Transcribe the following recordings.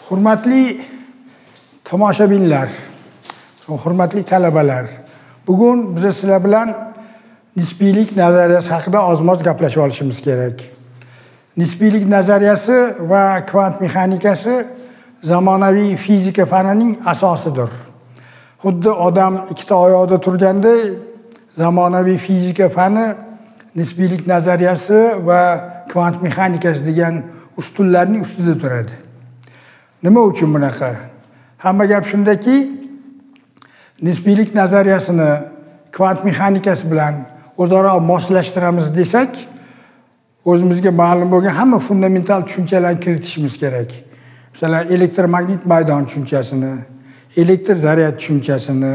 Hurmatli tomoshabinlar, hurmatli talabalar, bugun biz sizlar bilan nisbiylik nazariyasi haqida oz-moz gaplashib olishimiz kerak. Nisbiylik nazariyasi va kvant mexanikasi zamonaviy fizika fanining asosidir. Xuddi odam ikkita oyoqda turganda zamonaviy fizika fani nisbiylik nazariyasi va kvant mexanikasi degan ustunlarning ustida turadi. Nima uchun bunaqa? Hamma gap shundaki, nisbiylik nazariyasini kvant mexanikasi bilan o'zaro moslashtiramiz desak, o'zimizga ma'lum bo'lgan hamma fundamental tushunchalarni kiritishimiz kerak. Masalan, elektromagnit maydon tushunchasini, elektr zaryad tushunchasini,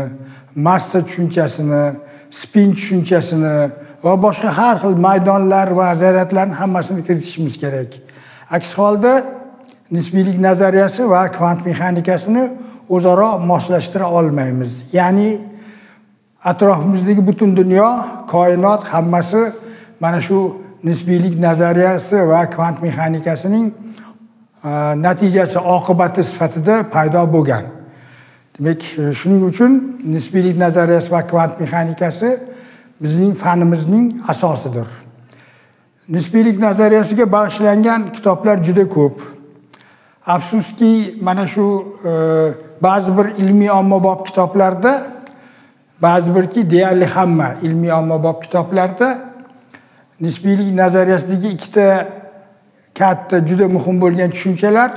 massa tushunchasini, spin tushunchasini va boshqa har xil maydonlar va zaryadlarning hammasini kiritishimiz kerak. Aks holda nisbiylik nazariyasi va kvant mexanikasini o'zaro moslashtira olmaymiz. Ya'ni atrofimizdagi butun dunyo, koinot hammasi mana shu nisbiylik nazariyasi va kvant mexanikasining natijasi, oqibati sifatida paydo bo'lgan. Demak, shuning uchun nisbiylik nazariyasi va kvant mexanikasi bizning fanimizning asosidir. Nisbiylik nazariyasiga bag'ishlangan kitoblar juda ko'p. Afsuski, mana shu ba'zi bir ilmiy ommabop kitoblarda, ba'zi birki deyarli hamma ilmiy ommabop kitoblarda nisbiylik nazariyasidagi ikkita katta juda muhim bo'lgan tushunchalar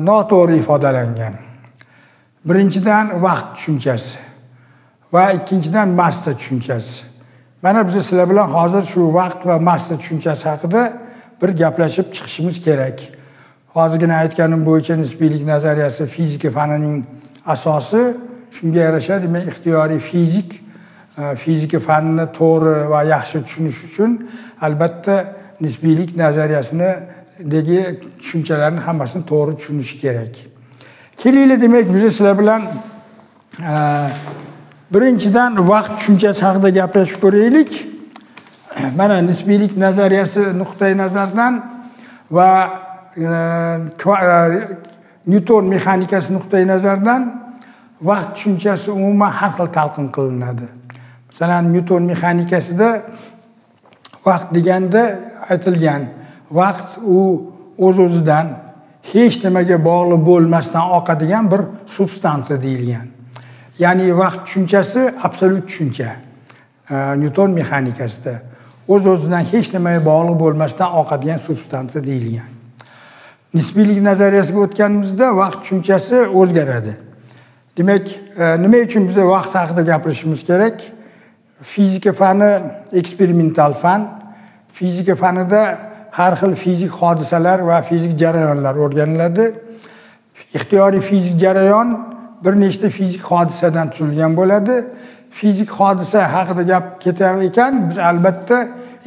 noto'g'ri ifodalangan. Birinchidan vaqt tushunchasi va ikkinchidan massa tushunchasi. Mana biz sizlar bilan hozir shu vaqt va massa tushunchasi haqida bir gaplashib chiqishimiz kerak. Hozirgina aytganim bo'yicha nisbiylik nazariyasi fizika fanining asosi, shunga yarasha demak ixtiyoriy fizika fanini to'g'ri va yaxshi tushunish uchun albatta nisbiylik nazariyasidagi tushunchalarning hammasini to'g'ri tushunish kerak. Kelaylik, demak biz sizlar bilan birinchidan vaqt tushunchasi haqida gaplashib ko'raylik. Mana nisbiylik nazariyasi nuqtai nazaridan va Newton mexanikasi nuqtai nazaridan vaqt tushunchasi umuman har xil talqin qilinadi. Masalan, Newton mexanikasida vaqt deganda aytilgan, vaqt u o'z-o'zidan hech nimaga bog'liq bo'lmasdan oqadigan bir substansiya deyilgan. Ya'ni vaqt tushunchasi absolyut tushuncha. Newton mexanikasida o'z-o'zidan hech nimaga bog'liq bo'lmasdan oqadigan substansiya deyilgan. Nisbiylik nazariyasiga o'tganimizda vaqt tushunchasi o'zgaradi. Demak, nima uchun biz vaqt haqida gapirishimiz kerak? Fizika fani eksperimental fan. Fizika fanida har xil fizik hodisalar va fizik jarayonlar o'rganiladi. Ixtiyoriy fizik jarayon bir nechta fizik hodisadan tuzilgan bo'ladi. Fizik hodisa haqida gap ketar ekan, biz albatta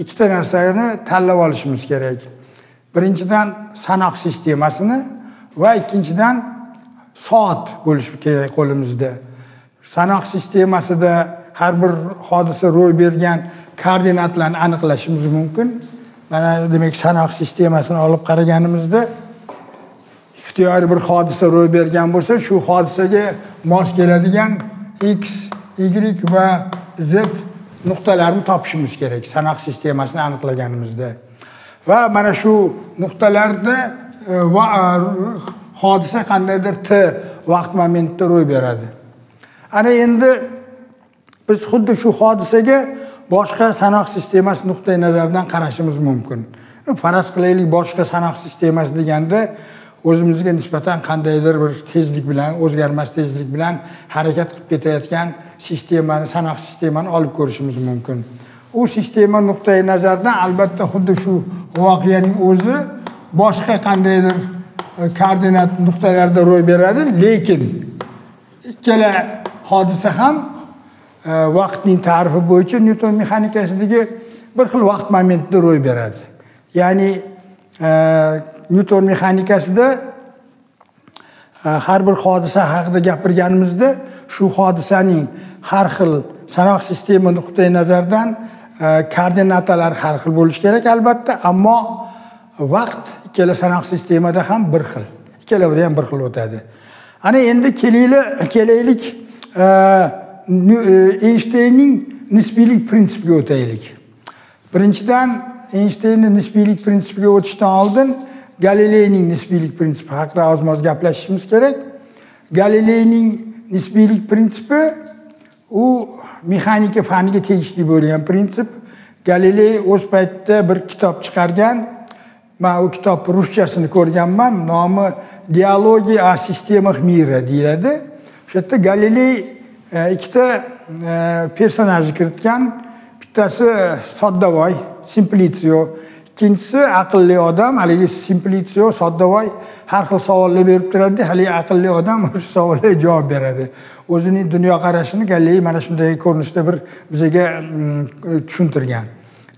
ikkita narsani tanlab olishimiz kerak. Birinchidan sanoq sistemasini va ikkinchidan soat bo'lishi kerak qo'limizda. Sanoq sistemasida har bir hodisa ro'y bergan koordinatlarni aniqlashimiz mumkin. Mana demak sanoq sistemasini olib qaraganimizda ixtiyoriy bir hodisa ro'y bergan bo'lsa, shu hodisaga mos keladigan x, y va z nuqtalarini topishimiz kerak sanoq sistemasini aniqlaganimizda. Va mana shu nuqtalarda hodisa qandaydir t vaqt momentida ro'y beradi. Ana endi biz xuddi shu hodisaga boshqa sanoq sistemasi nuqtai nazaridan qarashimiz mumkin. Faraz qilaylik, boshqa sanoq sistemasi deganda o'zimizga nisbatan qandaydir bir tezlik bilan, o'zgarmas tezlik bilan harakat qilib ketayotgan sistemani, sanoq sistemani olib ko'rishimiz mumkin. U sistema nuqtai nazaridan albatta xuddi shu voqeaning o'zi boshqa qandaydir koordinat nuqtalarida ro'y beradi, lekin ikkala hodisa ham vaqtning ta'rifi bo'yicha Newton mexanikasidagi bir xil vaqt momentida ro'y beradi. Ya'ni Newton mexanikasida har bir hodisa haqida gapirganimizda shu hodisaning har xil sanoq sistema nuqtai nazaridan koordinatalar har xil bo'lishi kerak albatta, ammo vaqt ikkala sanoq sistemada ham bir xil. ikkalavida ham bir xil o'tadi. Ana endi kelaylik Eynshteynning nisbiylik prinsipiga o'taylik. Birinchidan Eynshteynning nisbiylik prinsipiga o'tishdan oldin Galileyning nisbiylik prinsipi haqida oz-moz gaplashishimiz kerak. Galileyning nisbiylik prinsipi u mexanika faniga tegishli bo'lgan prinsip. Galiley o'z paytida bir kitob chiqargan. Men u kitob ruschasini ko'rganman. Nomi Dialogiya o sistemах мира deyiladi. O'sha yerda Galiley ikkita personajni kiritgan. Bittasi soddavoy, Simplicio, ikkinchisi aqlli odam. Haligi Simplicio, soddavoy har xil savollar berib turadi, haligi aqlli odam o'sha savollarga javob beradi. O'zining dunyoqarashini Galiley mana shunday ko'rinishda bir bizga tushuntirgan.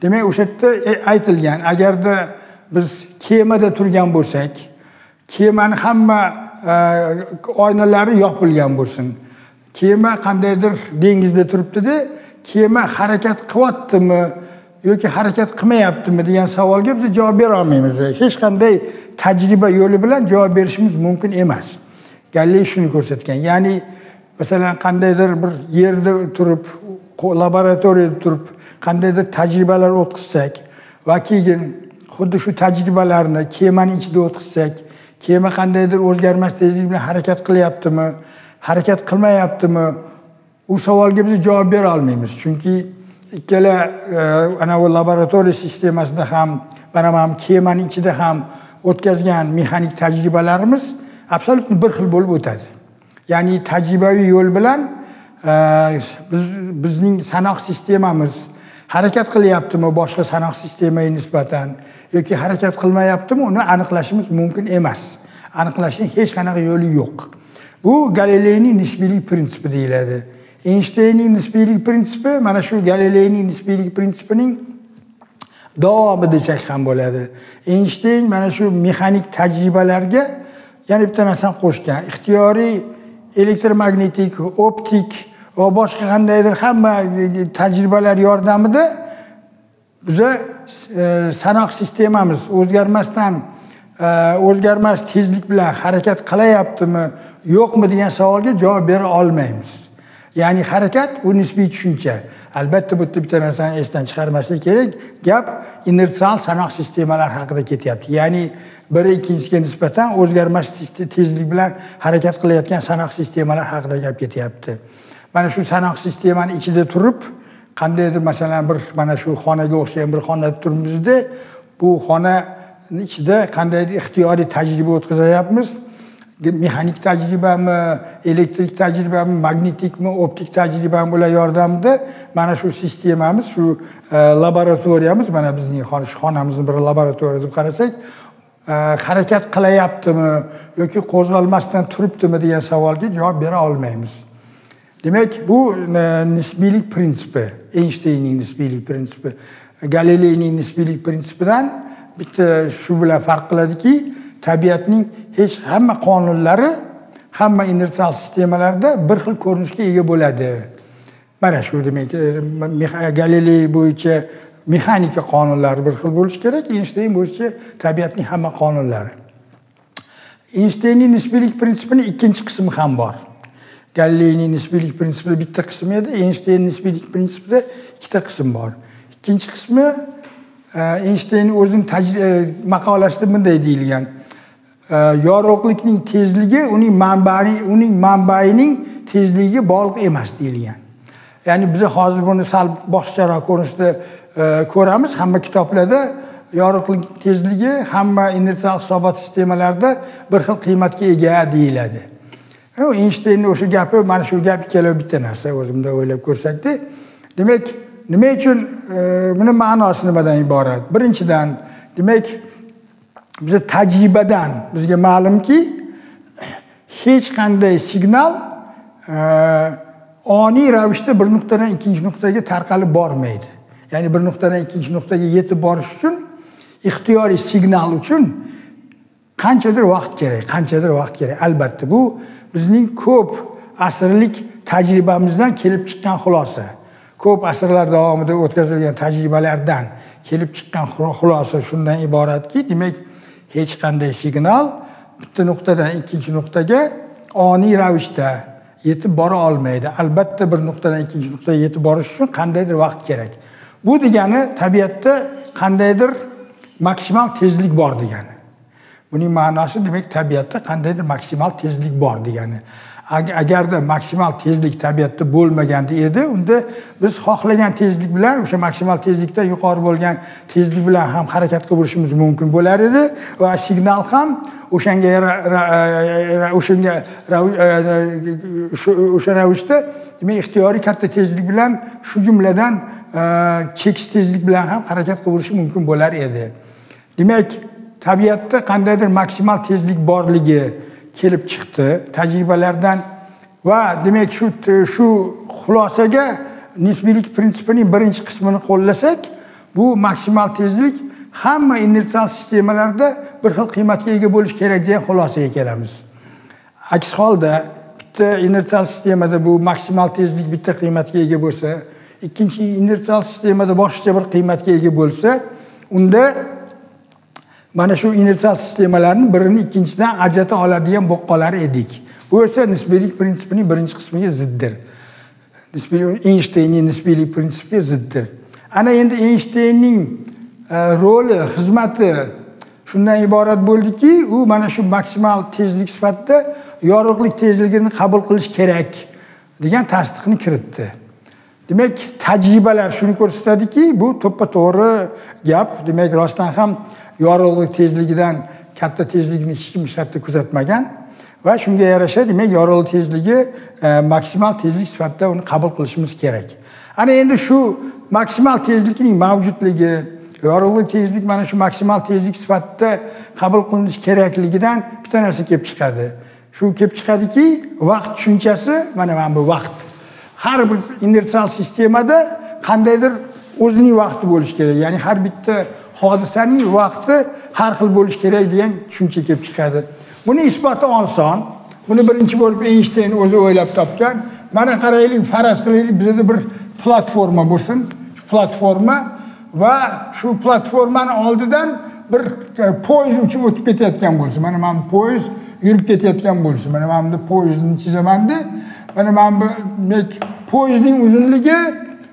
Demak, o'sha yerda aytilgan, agarda biz kemada turgan bo'lsak, kemani hamma oynalari yopilgan bo'lsin. Kema qandaydir dengizda turibdi-da, kema harakat qilyaptimi yoki harakat qilmayaptimi degan savolga biz javob bera olmaymiz. Hech qanday tajriba yo'li bilan javob berishimiz mumkin emas. Galiley shuni ko'rsatgan. Ya'ni masalan qandaydir bir yerda turib, laboratoriyada turib, qandaydir tajribalar o'tkazsak va keyin xuddi shu tajribalarni kemaning ichida o'tkazsak, kema qandaydir o'zgarmas tezlik bilan harakat qilyaptimi, harakat qilmayaptimi, u savolga biz javob bera olmaymiz. Chunki ikkala ana bu laboratoriya sistemasida ham, mana bu kemaning ichida ham o'tkazgan mexanik tajribalarimiz absolut bir xil bo'lib o'tadi. Ya'ni tajribaviy yo'l bilan bizning sanoq sistemamiz harakat qilyaptimi boshqa sanoq sistemaga nisbatan yoki harakat qilmayaptimi, uni aniqlashimiz mumkin emas. Aniqlashning hech qanaqa yo'li yo'q. Bu Galileyning nisbiylik prinsipi deyiladi. Eynshteynning nisbiylik prinsipi mana shu Galileyning nisbiylik prinsipining davomi desak ham bo'ladi. Eynshteyn mana shu mexanik tajribalarga yana bitta narsani qo'shgan. Ixtiyoriy elektromagnetik, optik va boshqa qandaydir hamma tajribalar yordamida biza sanoq sistemamiz o'zgarmas tezlik bilan harakat qilyaptimi, yo'qmi degan savolga javob bera olmaymiz. Ya'ni harakat u nisbiy tushuncha. Albatta bu bitta narsani esdan chiqarmaslik kerak. Gap inersial sanoq sistemalar haqida ketyapti. Ya'ni biri ikkinchisiga nisbatan o'zgarmas tezlik bilan harakat qilayotgan sanoq sistemalar haqida gap ketyapti. Mana shu sanoq sistemaning ichida turib, qandaydir masalan bir mana shu xonaga o'xshagan bir xonada turibmizda, bu xonaning ichida qandaydir ixtiyoriy tajriba o'tkazayapmiz. Mexanik tajribami, elektrik tajribami, magnetikmi, optik tajribami bular yordamida mana shu sistemamiz, shu laboratoriyamiz, mana bizning xonamizni bir laboratoriya deb qarasak, harakat qilyaptimi yoki qo'zg'almasdan turibdimi degan savolga javob bera olmaymiz. Demak, bu nisbiylik prinsipi, Eynshteynning nisbiylik prinsipi, Galileyning nisbiylik prinsipidan bitta shu bilan farq qiladiki, tabiatning hamma qonunlari, hamma inersial sistemalarda bir xil ko'rinishga ega bo'ladi. Mana shu demak, Galiley bo'yicha mexanika qonunlari bir xil bo'lishi kerak, Eynshteyn bo'yicha tabiatning hamma qonunlari. Eynshteynning nisbiylik prinsipining ikkinchi qismi ham bor. Galileyning nisbiylik prinsipida bitta qismi edi, Eynshteynning nisbiylik prinsipida ikkita qism bor. Ikkinchi qismi Eynshteynning o'zining maqolasida bunday deyilgan. Yorug'likning tezligi uning manbaining tezligiga bog'liq emas deyilgan. Ya'ni biz hozir buni sal boshqacharoq ko'rinishda ko'ramiz. Hamma kitoblarda yorug'lik tezligi hamma inersial hisobot sistemalarida bir xil qiymatga ega deyiladi. Eynshteynning o'sha gapi, mana shu gap ikkala bitta narsa, o'zimda o'ylab ko'rsakda. Demak, nima uchun buni ma'nosi nimadan iborat? Birinchidan, demak, biz tajribadan bizga ma'lumki, hech qanday signal oniy ravishda bir nuqtadan ikkinchi nuqtaga tarqalib bormaydi. Ya'ni bir nuqtadan ikkinchi nuqtaga yetib borish uchun, ixtiyoriy signal uchun qanchadir vaqt kerak. Albatta bu bizning ko'p asrlik tajribamizdan kelib chiqqan xulosa. Ko'p asrlar davomida o'tkazilgan tajribalardan kelib chiqqan xulosa shundan iboratki, demak, hech qanday signal bitta nuqtadan ikkinchi nuqtaga oniy ravishda yetib bora olmaydi. Albatta bir nuqtadan ikkinchi nuqtaga yetib borish uchun qandaydir vaqt kerak. Bu degani tabiatda qandaydir maksimal tezlik bor degani. Buning ma'nosi demak tabiatda qandaydir maksimal tezlik bor degani. Agarda maksimal tezlik tabiatda bo'lmaganda edi, unda biz xohlagan tezlik bilan o'sha maksimal tezlikdan yuqori bo'lgan tezlik bilan ham harakat qilishimiz mumkin bo'lar edi va signal ham o'sha ravishda demak ixtiyoriy katta tezlik bilan shu jumladan cheksiz tezlik bilan ham harakat qilishi mumkin bo'lar edi. Demak, tabiatda qandaydir maksimal tezlik borligi kelib chiqdi tajribalardan va demak shu xulosaga nisbiylik prinsipining birinchi qismini qo'llasak, bu maksimal tezlik hamma inersial sistemalarda bir xil qiymatga ega bo'lish kerak degan xulosaga kelamiz. Aks holda bitta inersial sistemada bu maksimal tezlik bitta qiymatga ega bo'lsa, ikkinchi inersial sistemada boshqa bir qiymatga ega bo'lsa, unda mana shu inersial sistemalarning birini ikkinchidan ajrata oladigan bo'lib qolar edik. Bu esa nisbiylik prinsipining birinchi qismiga ziddir. Eynshteynning nisbiylik prinsipiga ziddir. Ana endi Eynshteynning roli, xizmati shundan iborat bo'ldiki, u mana shu maksimal tezlik sifatida yorug'lik tezligini qabul qilish kerak degan tasdiqni kiritdi. Demak, tajribalar shuni ko'rsatadiki, bu to'ppa-to'g'ri gap. Demak, rostdan ham yorug'lik tezligidan katta tezlikni hech kim sifatida kuzatmagan va shunga yarasha demak yorug'lik tezligi maksimal tezlik sifatida uni qabul qilishimiz kerak. Ana endi shu maksimal tezlikning mavjudligi, yorug'lik tezlik mana shu maksimal tezlik sifatida qabul qilinishi kerakligidan bitta narsa kelib chiqadi. Shu kelib chiqadiki, vaqt tushunchasi, mana bu vaqt. Har bir inersial sistemada qandaydir o'zining vaqti bo'lishi kerak. Ya'ni har bitta hodisaning vaqti har xil bo'lishi kerak degan tushuncha kelib chiqadi. Buni isboti oson. Buni birinchi bo'lib Eynshteyn o'zi o'ylab topgan. Mana qaraylik, faraz qilaylik, bizda bir platforma bo'lsin. Shu platforma va shu platformani oldidan bir poyezd uchib o'tib ketayotgan bo'lsa, mana bu poyezd yurib ketayotgan bo'lsa, mana bu poyezdni chizaman-da. Mana bu poyezdning uzunligi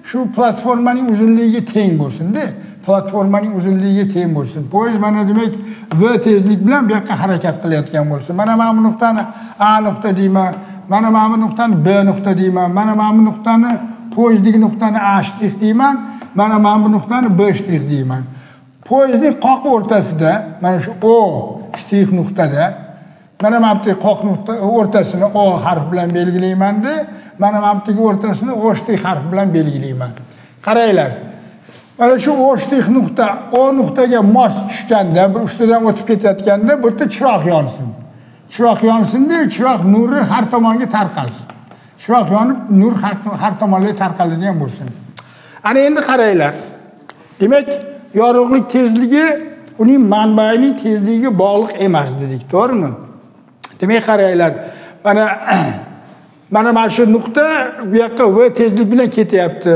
shu platformaning uzunligiga teng bo'lsin-da. Platformaning uzunligiga teng bo'lsin. Poyezd mana demak v tezlik bilan bu yoqqa harakat qilayotgan bo'lsa, mana bu nuqtani A nuqta deyman, mana bu nuqtani B nuqta deyman, mana bu nuqtani poyezdagi nuqtani A shtrix deyman, mana bu nuqtani B shtrix deyman. Poyezdning qoq o'rtasida, mana shu O shtrix nuqtada, mana bu qoq nuqta o'rtasini O harf bilan belgilayman-da, mana bu o'rtasini O shtrix harf bilan belgilayman. Qaranglar. Mana shu O shtrix nuqta O nuqtaga mos tushganda, bir ustidan o'tib ketayotganda bu yerda chiroq yonsin. Chiroq yonsin-da, chiroq nuri har tomonga tarqalsin. Chiroq yonib, nur har tomonga tarqaladigan bo'lsin. Ana endi qaranglar. Demak, yorug'lik tezligi uning manbaining tezligiga bog'liq emas dedik, to'g'rimi? Demak, qaranglar. Mana shu nuqta bu yoqqa v tezlik bilan ketyapti.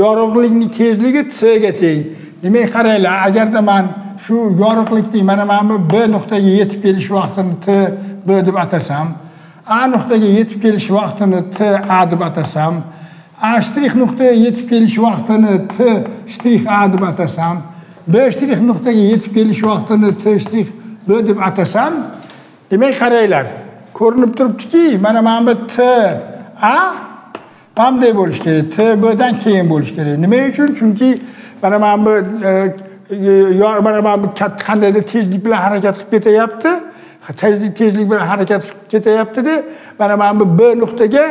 Yorug'likning tezligi t ga teng. Demak, qaranglar, agarda men shu yorug'likning mana bu B nuqtaga yetib kelish vaqtini t b deb atasam, A nuqtaga yetib kelish vaqtini t a deb atasam, A shtrix nuqtaga yetib kelish vaqtini t shtrix a deb atasam, B shtrix nuqtaga yetib kelish vaqtini t shtrix b deb atasam, demak, qaranglar, ko'rinib turibdiki, mana bu t a qanday bo'lish kerak? T bdan keyin bo'lish kerak. Nima uchun? Chunki mana bu qandaydir tezlik bilan harakat qilib ketyapti. Tezlik bilan harakat qilib ketyapti-da, mana bu B nuqtaga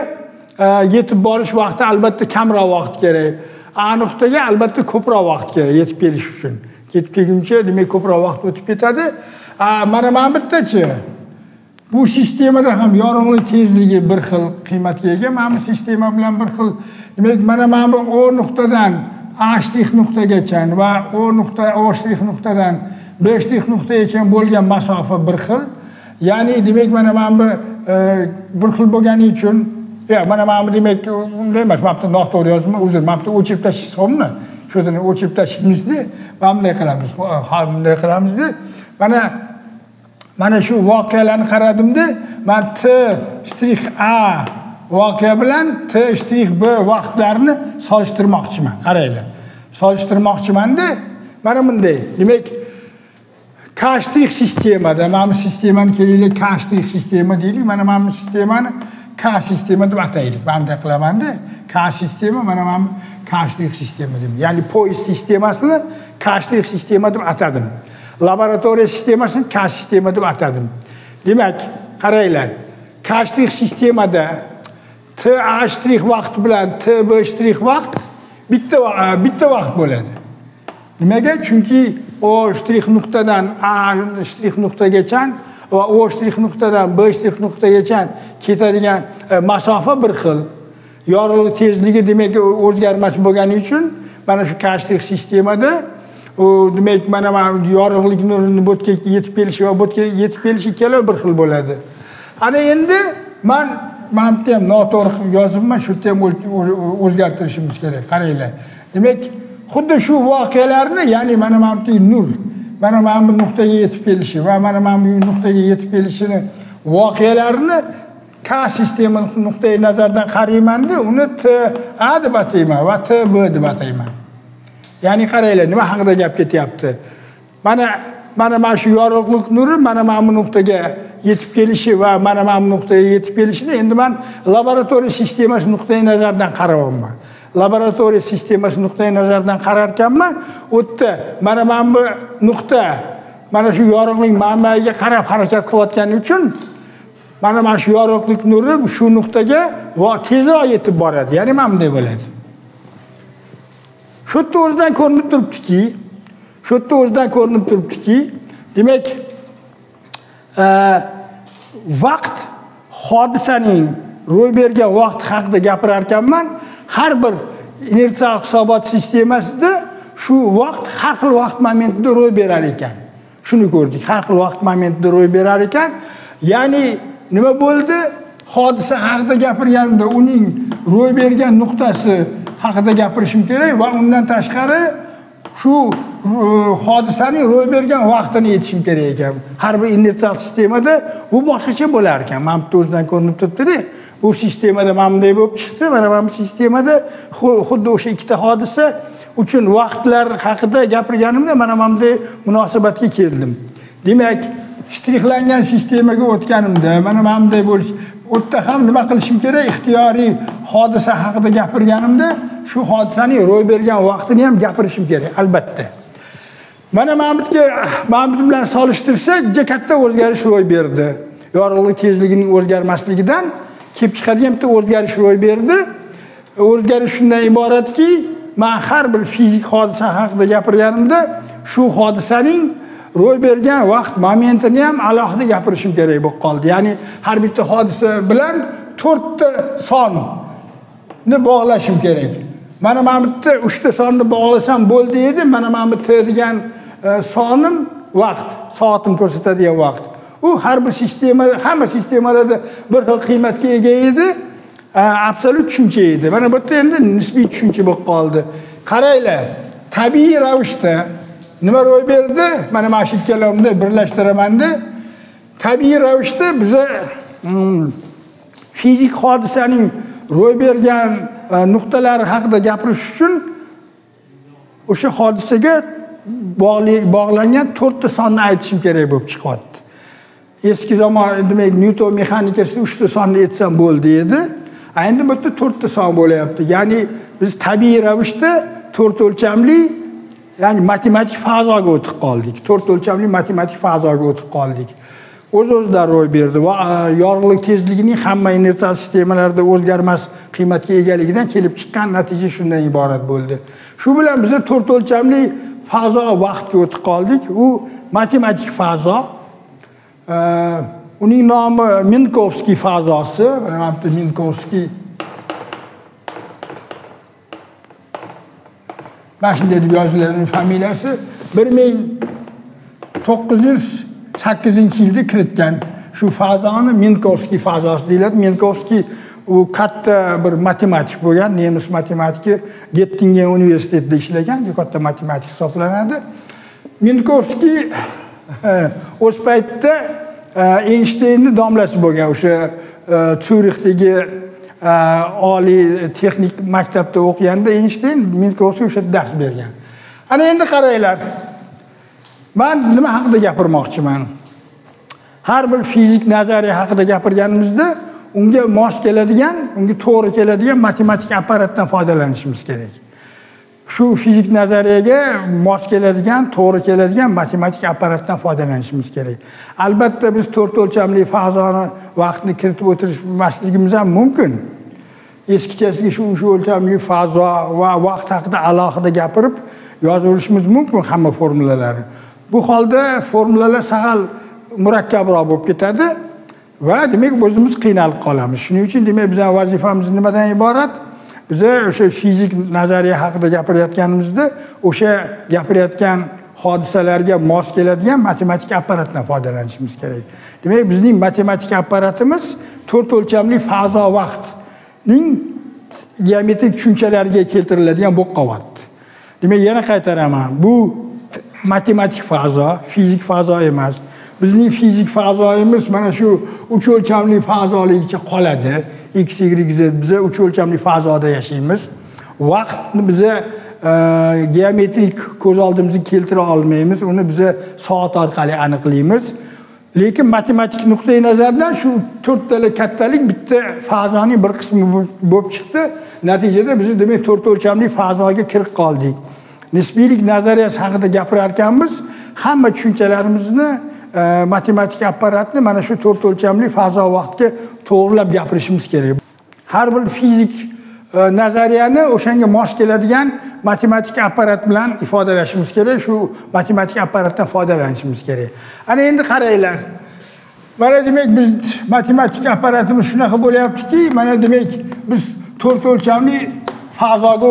yetib borish vaqti albatta kamroq vaqt kerak. A nuqtaga albatta ko'proq vaqt kerak yetib kelish uchun. Yetib kelguncha demak ko'proq vaqt o'tib ketadi. Mana bu bittachi. Bu sistemada ham yorug'lik tezligi bir xil qiymatga ega. Mana bu sistema bilan bir xil. Demak, mana bu O nuqtadan A shtrix nuqtagacha va O shtrix nuqtadan B shtrix nuqtagacha bo'lgan masofa bir xil. Ya'ni demak, mana bu bir xil bo'lgani uchun, mana bu demak unday emas. Mana bu noto'g'ri yozma, uzr, mana bu o'chirib tashlashimmi? Shuni o'chirib tashlashimizni bunday qilamiz. Bunday qilamiz. Mana Mana shu voqealarni qaradimda, men T-A voqea bilan T-B vaqtlarini solishtirmoqchiman. Qaranglar. Solishtirmoqchiman-da, mana bunday. Demak, K' sistemada, mana bu sistemani kelinglar K' sistema deylik. Mana bu sistemani K sistema deb ataylik. Mana bunday qilaman-da. K sistema, mana bu K' sistema deyman. Ya'ni poyezd sistemasini K' sistema deb atadim. Laboratoriya sistemasini K sistema deb atadim. Demak, qaranglar. K' sistemada T' vaqt bilan T' vaqt bitta vaqt bo'ladi. Nimaga? Chunki O shtrix nuqtadan A shtrix nuqtagacha va O shtrix nuqtadan B shtrix nuqtagacha ketadigan masofa bir xil. Yorug'lik tezligi demak o'zgarmas bo'lgani uchun mana shu K' sistemada demak mana yorug'lik nurini bo'tga yetib kelishi va bo'tga yetib kelishi ikkala bir xil bo'ladi. Ana endi men bitta ham noto'g'ri qilib yozibman, shu yerda ham o'zgartirishimiz kerak. Qaranglar. Demak, xuddi shu voqealarni, ya'ni mana bu nur, mana bu nuqtaga yetib kelishi va mana bu nuqtaga yetib kelishini voqealarini K sistema nuqtai nazaridan qarayman-da, uni T-A deb atayman va T-B deb atayman. Ya'ni qaranglar, nima haqida gap ketyapti? Mana shu yorug'lik nuri mana bu nuqtaga yetib kelishi va mana bu nuqtaga yetib kelishini endi men laboratoriya sistemasi nuqtai nazaridan qarayapman. Laboratoriya sistemasi nuqtai nazaridan qararkanman, u yerda mana bu nuqta mana shu yorug'lik manbaiga qarab harakat qilayotgani uchun mana shu yorug'lik nuri shu nuqtaga tezroq yetib boradi. Ya'ni mana bunday bo'ladi. Shu yerda o'zidan ko'rinib turibdiki, demak, vaqt hodisaning ro'y bergan vaqt haqida gapirar ekanman. Har bir inersial hisobot sistemasida shu vaqt har xil vaqt momentida ro'y berar ekan. Shuni ko'rdik. Har xil vaqt momentida ro'y berar ekan. Ya'ni nima bo'ldi? Hodisa haqida gapirganda uning ro'y bergan nuqtasi haqida gapirishim kerak va undan tashqari shu hodisaning ro'y bergan vaqtini yetishim kerak ekan. Har bir inersial sistemada bu boshqacha bo'lar ekan. Mana bu o'zidan ko'rinib turibdi-da. Bu sistemada mana bunday bo'lib chiqdi. Mana bu sistemada xuddi o'sha ikkita hodisa uchun vaqtlar haqida gapirganimda mana bunday munosabatga keldim. Demak, shtrixlangan sistemaga o'tganimda mana bunday bo'lish, u yerda ham nima qilishim kerak? Ixtiyoriy hodisa haqida gapirganimda shu hodisaning ro'y bergan vaqtini ham gapirishim kerak, albatta. Mana bu bilan solishtirsak, juda katta o'zgarish ro'y berdi. Yorug'lik tezligining o'zgarmasligidan kelib chiqadigan bitta o'zgarish ro'y berdi. O'zgarish shundan iboratki, men har bir fizik hodisa haqida gapirganimda shu hodisaning ro'y bergan vaqt momentini ham alohida gapirishim kerak bo'lib qoldi. Ya'ni har bitta hodisa bilan 4 ta sonni bog'lashim kerak. Mana bu yerda 3 ta sonni bog'lasam bo'ldi edi. Mana bu T degan sonim vaqt, soatim ko'rsatadigan vaqt. U har bir hamma sistemalarda bir xil qiymatga ega edi. Absolut tushuncha edi. Mana bu yerda endi nisbiy tushuncha bo'lib qoldi. Qaranglar, tabiiy ravishda nima ro'y berdi? Mana shu ikkalamni birlashtiraman-da. Tabiiy ravishda biza fizik hodisaning ro'y bergan nuqtalari haqida gapirish uchun o'sha hodisaga bog'langan 4 ta sonni aytishim kerak bo'lib chiqyapti. Eski zamon demak Newton mexanikasida 3 ta sonni aytsam bo'ldi edi. Endi bu yerda 4 ta son bo'layapti. Ya'ni biz tabiiy ravishda 4 o'lchamli, ya'ni matematik fazoga o'tib qoldik. 4 o'lchamli matematik fazoga o'tib qoldik. O'z-o'zidan ro'y berdi va yorug'lik tezligining hamma inersial sistemalarda o'zgarmas qiymatga egaligidan kelib chiqqan natija shundan iborat bo'ldi. Shu bilan biz 4 o'lchamli fazo vaqtga o'tib qoldik. U matematik fazo. Uning nomi Minkowski fazosi. Mana bu Minkowski. Başında deb yoziladi familiyasi. 1908-yilda kiritgan shu fazoni Minkowski fazosi deyiladi. Minkowski u katta bir matematik bo'lgan, nemis matematiki, Göttingen universitetida ishlagan, katta matematik hisoblanadi. Minkowski o'z paytida Eynshteynni domlasi bo'lgan o'sha Syurixdagi oliy texnik maktabda o'qiganda Eynshteyn Minkovga o'sha dars bergan. Ana endi qaranglar. Men nima haqida gapirmoqchiman? Har bir fizik nazariya haqida gapirganimizda unga mos keladigan, unga to'g'ri keladigan matematik apparatdan foydalanishimiz kerak. Shu fizik nazariyaga mos keladigan, to'g'ri keladigan matematik apparatdan foydalanishimiz kerak. Albatta biz 4 o'lchamli fazoni vaqtni kiritib o'tirishmasligimiz ham mumkin. Eskichasiga shu o'lchamli fazo va vaqt haqida alohida gapirib yozaverishimiz mumkin hamma formulalarni. Bu holda formulalar sahal murakkabroq bo'lib ketadi va demak o'zimiz qiynalib qolamiz. Shuning uchun demak bizning vazifamiz nimadan iborat? Biz o'sha fizik nazariya haqida gapirayotganimizda o'sha gapirayotgan hodisalarga mos keladigan matematik apparatdan foydalanishimiz kerak. Demak bizning matematik apparatimiz 4 o'lchamli fazo vaqtning geometrik tushunchalariga keltiriladigan bo'qqavat. Demak yana qaytaraman. Bu matematik fazo, fizik fazo emas. Bizning fizik fazoimiz mana shu 3 o'lchamli fazoligicha qoladi. X, Y, Z biz 3 o'lchamli fazoda yashaymiz. Vaqtni biz geometrik ko'z oldimizga keltira olmaymiz. Uni biz soat orqali aniqlaymiz. Lekin matematik nuqtai nazardan shu 4 tala kattalik bitta fazoning bir qismi bo'lib chiqdi. Natijada biz demak 4 o'lchamli fazoga kirib qoldik. Nisbiylik nazariyasi haqida gapirar ekanmiz, hamma tushunchalarimizni matematik apparatni mana shu 4 o'lchamli fazo vaqtga to'g'rilab gapirishimiz kerak. Har bir fizik nazariyani o'shanga mos keladigan matematik apparat bilan ifodalashimiz kerak. Shu matematik apparatdan foydalanishimiz kerak. Ana endi qaranglar. Mana demak biz matematik apparatimiz shunaqa bo'lyaptiki, mana demak biz 4 o'lchamli fazoga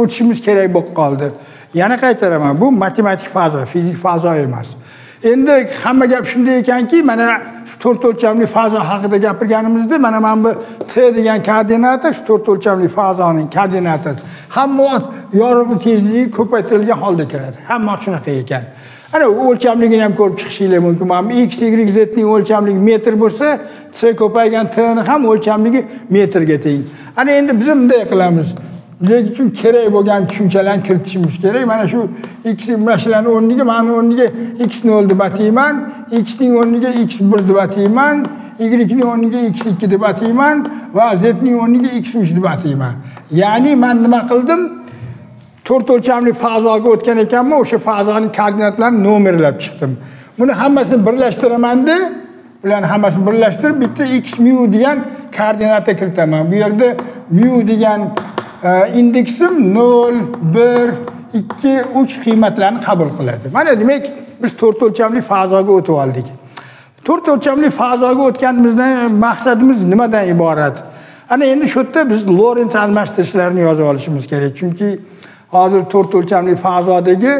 o'tishimiz kerak bo'lib qoldi. Yana qaytaraman, bu matematik fazo, fizik fazo emas. Endi hamma gap shunday ekanki, mana shu 4 o'lchamli fazo haqida gapirganimizda mana bu t degan koordinata shu 4 o'lchamli fazoning koordinatasi. Hamma yorug'lik tezligi ko'paytirilgan holda keladi. Hamma shunaqa ekan. Ana o'lchamligini ham ko'rib chiqishingiz mumkin. Mana x, y, z ning o'lchamligi metr bo'lsa, t ko'paygan t ni ham o'lchamligi metrga teng. Ana endi biz bunday qilamiz. Biz uchun kerak bo'lgan tushunchalarni kiritishimiz kerak. Mana shu x mashalani o'rniga, mana o'rniga x0 deb atayman, x ning o'rniga x1 deb atayman, y ning o'rniga x2 deb atayman va z ning o'rniga x3 deb atayman. Ya'ni men nima qildim? 4 o'lchamli fazoga o'tgan ekanman, o'sha fazoning koordinatlarini nomerlab chiqdim. Buni hammasini birlashtiraman-da, ularni hammasini birlashtirib bitta x mu degan koordinata kiritaman. Bu yerda mu degan indeksim 0, 1, 2, 3 qiymatlarni qabul qiladi. Mana demak biz 4 o'lchamli fazoga o'tib oldik. 4 o'lchamli fazoga o'tganimizdan maqsadimiz nimadan iborat? Ana endi shu yerda biz Lorentz almashtirishlarini yozib olishimiz kerak. Chunki hozir 4 o'lchamli fazodagi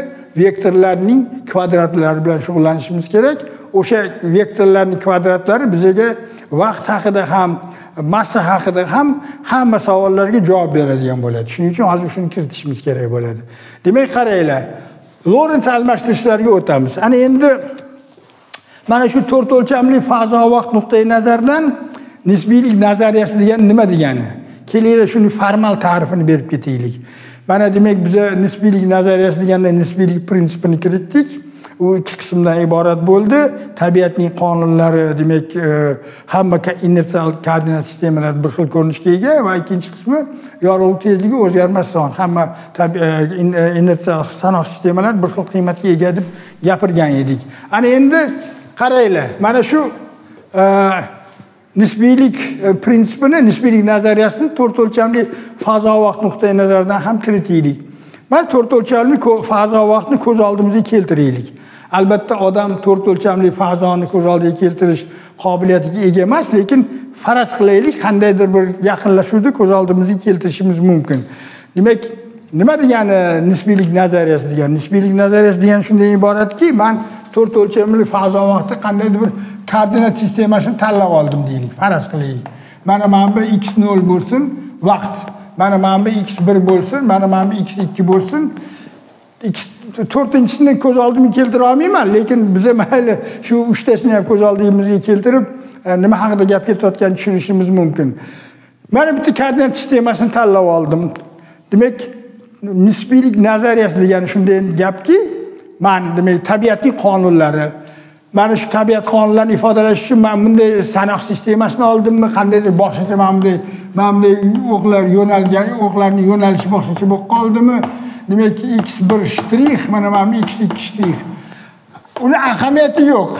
vektorlarning kvadratlari bilan shug'ullanishimiz kerak. O'sha vektorlarning kvadratlari bizga vaqt haqida ham, massa haqida ham hamma savollarga javob beradigan bo'ladi. Shuning uchun hozir shuni kiritishimiz kerak bo'ladi. Demak, qaranglar. Lorentz almashtirishlarga o'tamiz. Ana endi mana shu 4 o'lchamli fazo vaqt nuqtai nazaridan nisbiylik nazariyasi degan nima degani? Kelinglar shuni formal ta'rifini berib ketaylik. Mana demak biz nisbiylik nazariyasi deganda nisbiylik prinsipini kiritdik. U ikki qismdan iborat bo'ldi. Tabiatning qonunlari demak hamma inersial koordinat sistemalari bir xil ko'rinishga ega va ikkinchi qismi yorug'lik tezligi o'zgarmas son. Hamma inersial sanoq sistemalari bir xil qiymatga ega deb gapirgan edik. Ana endi qaranglar. Mana shu nisbiylik prinsipini, nisbiylik nazariyasini 4 o'lchamli fazo vaqt nuqtai nazaridan ham kiritaylik. Mana 4 o'lchamli fazo vaqtni ko'z oldimizga keltiraylik. Albatta odam 4 o'lchamli fazoni ko'z oldiga keltirish qobiliyatiga ega emas, lekin faraz qilaylik, qandaydir bir yaqinlashuvni ko'z oldimizga keltirishimiz mumkin. Demak, nima degani nisbiylik nazariyasi degan? Nisbiylik nazariyasi degan shunday iboratki, men 4 o'lchamli fazo vaqtda qandaydir bir koordinat sistemasini tanlab oldim deylik, faraz qilaylik. Mana bu x0 bo'lsin, vaqt. Mana bu x1 bo'lsin, mana bu x2 bo'lsin. to'rtinchisini ko'z oldimga keltira olmayman, lekin biza mayli shu uchtasini ham ko'z oldimizga keltirib nima haqida gap ketayotganini tushunishimiz mumkin. Mana bitta koordinat sistemasini tanlab oldim. Demak, nisbiylik nazariyasi degani shunday gapki, men demak tabiatning qonunlari, mana shu tabiat qonunlarini ifodalash uchun men bunday sanoq sistemasini oldimmi, qandaydir boshqacha mana bunday o'qlar yo'nalgan, o'qlarning yo'nalishi boshqacha bo'lib qoldimi? Demak, x1 shtrix, mana bu x2 shtrix. Uni ahamiyati yo'q.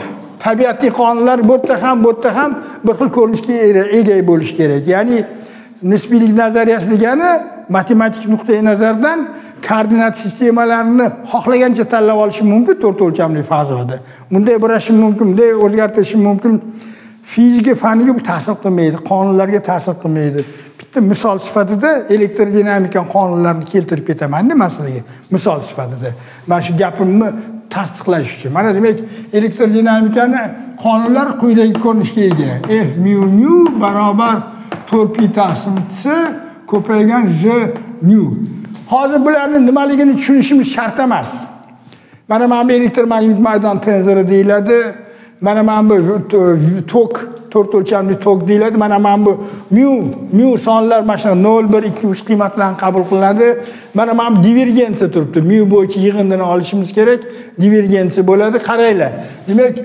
Tabiatning qonunlari bu yerda ham bir xil ko'rinishga ega bo'lish kerak. Ya'ni nisbiylik nazariyasi degani matematik nuqtai nazardan koordinat sistemalarini xohlagancha tanlab olish mumkin to'rt o'lchamli fazoda. Bunday bo'lishi mumkin, bunday o'zgartirish mumkin. Fizika faniga bu ta'sir qilmaydi, qonunlarga ta'sir qilmaydi. Bitta misol sifatida elektrodinamika qonunlarini keltirib ketaman-da masalaga. Misol sifatida. Mana shu gapimni tasdiqlash uchun. Mana demak, elektrodinamikaning qonunlari quyidagi ko'rinishga ega. F mu barobar 4pi taqsim c ko'paygan j mu. Hozir bularni nimaligini tushunishimiz shart emas. Mana bu elektromagnet maydon tenzori deyiladi. Mana bu tok, to'rt o'lchamli tok deyiladi. Mana bu mu sonlar mana 0, 1, 2, 3 qiymatlarni qabul qilinadi. Mana bu divergensiya turibdi. Mu bo'yicha yig'indini olishimiz kerak. Divergensiya bo'ladi. Qaranglar. Demak,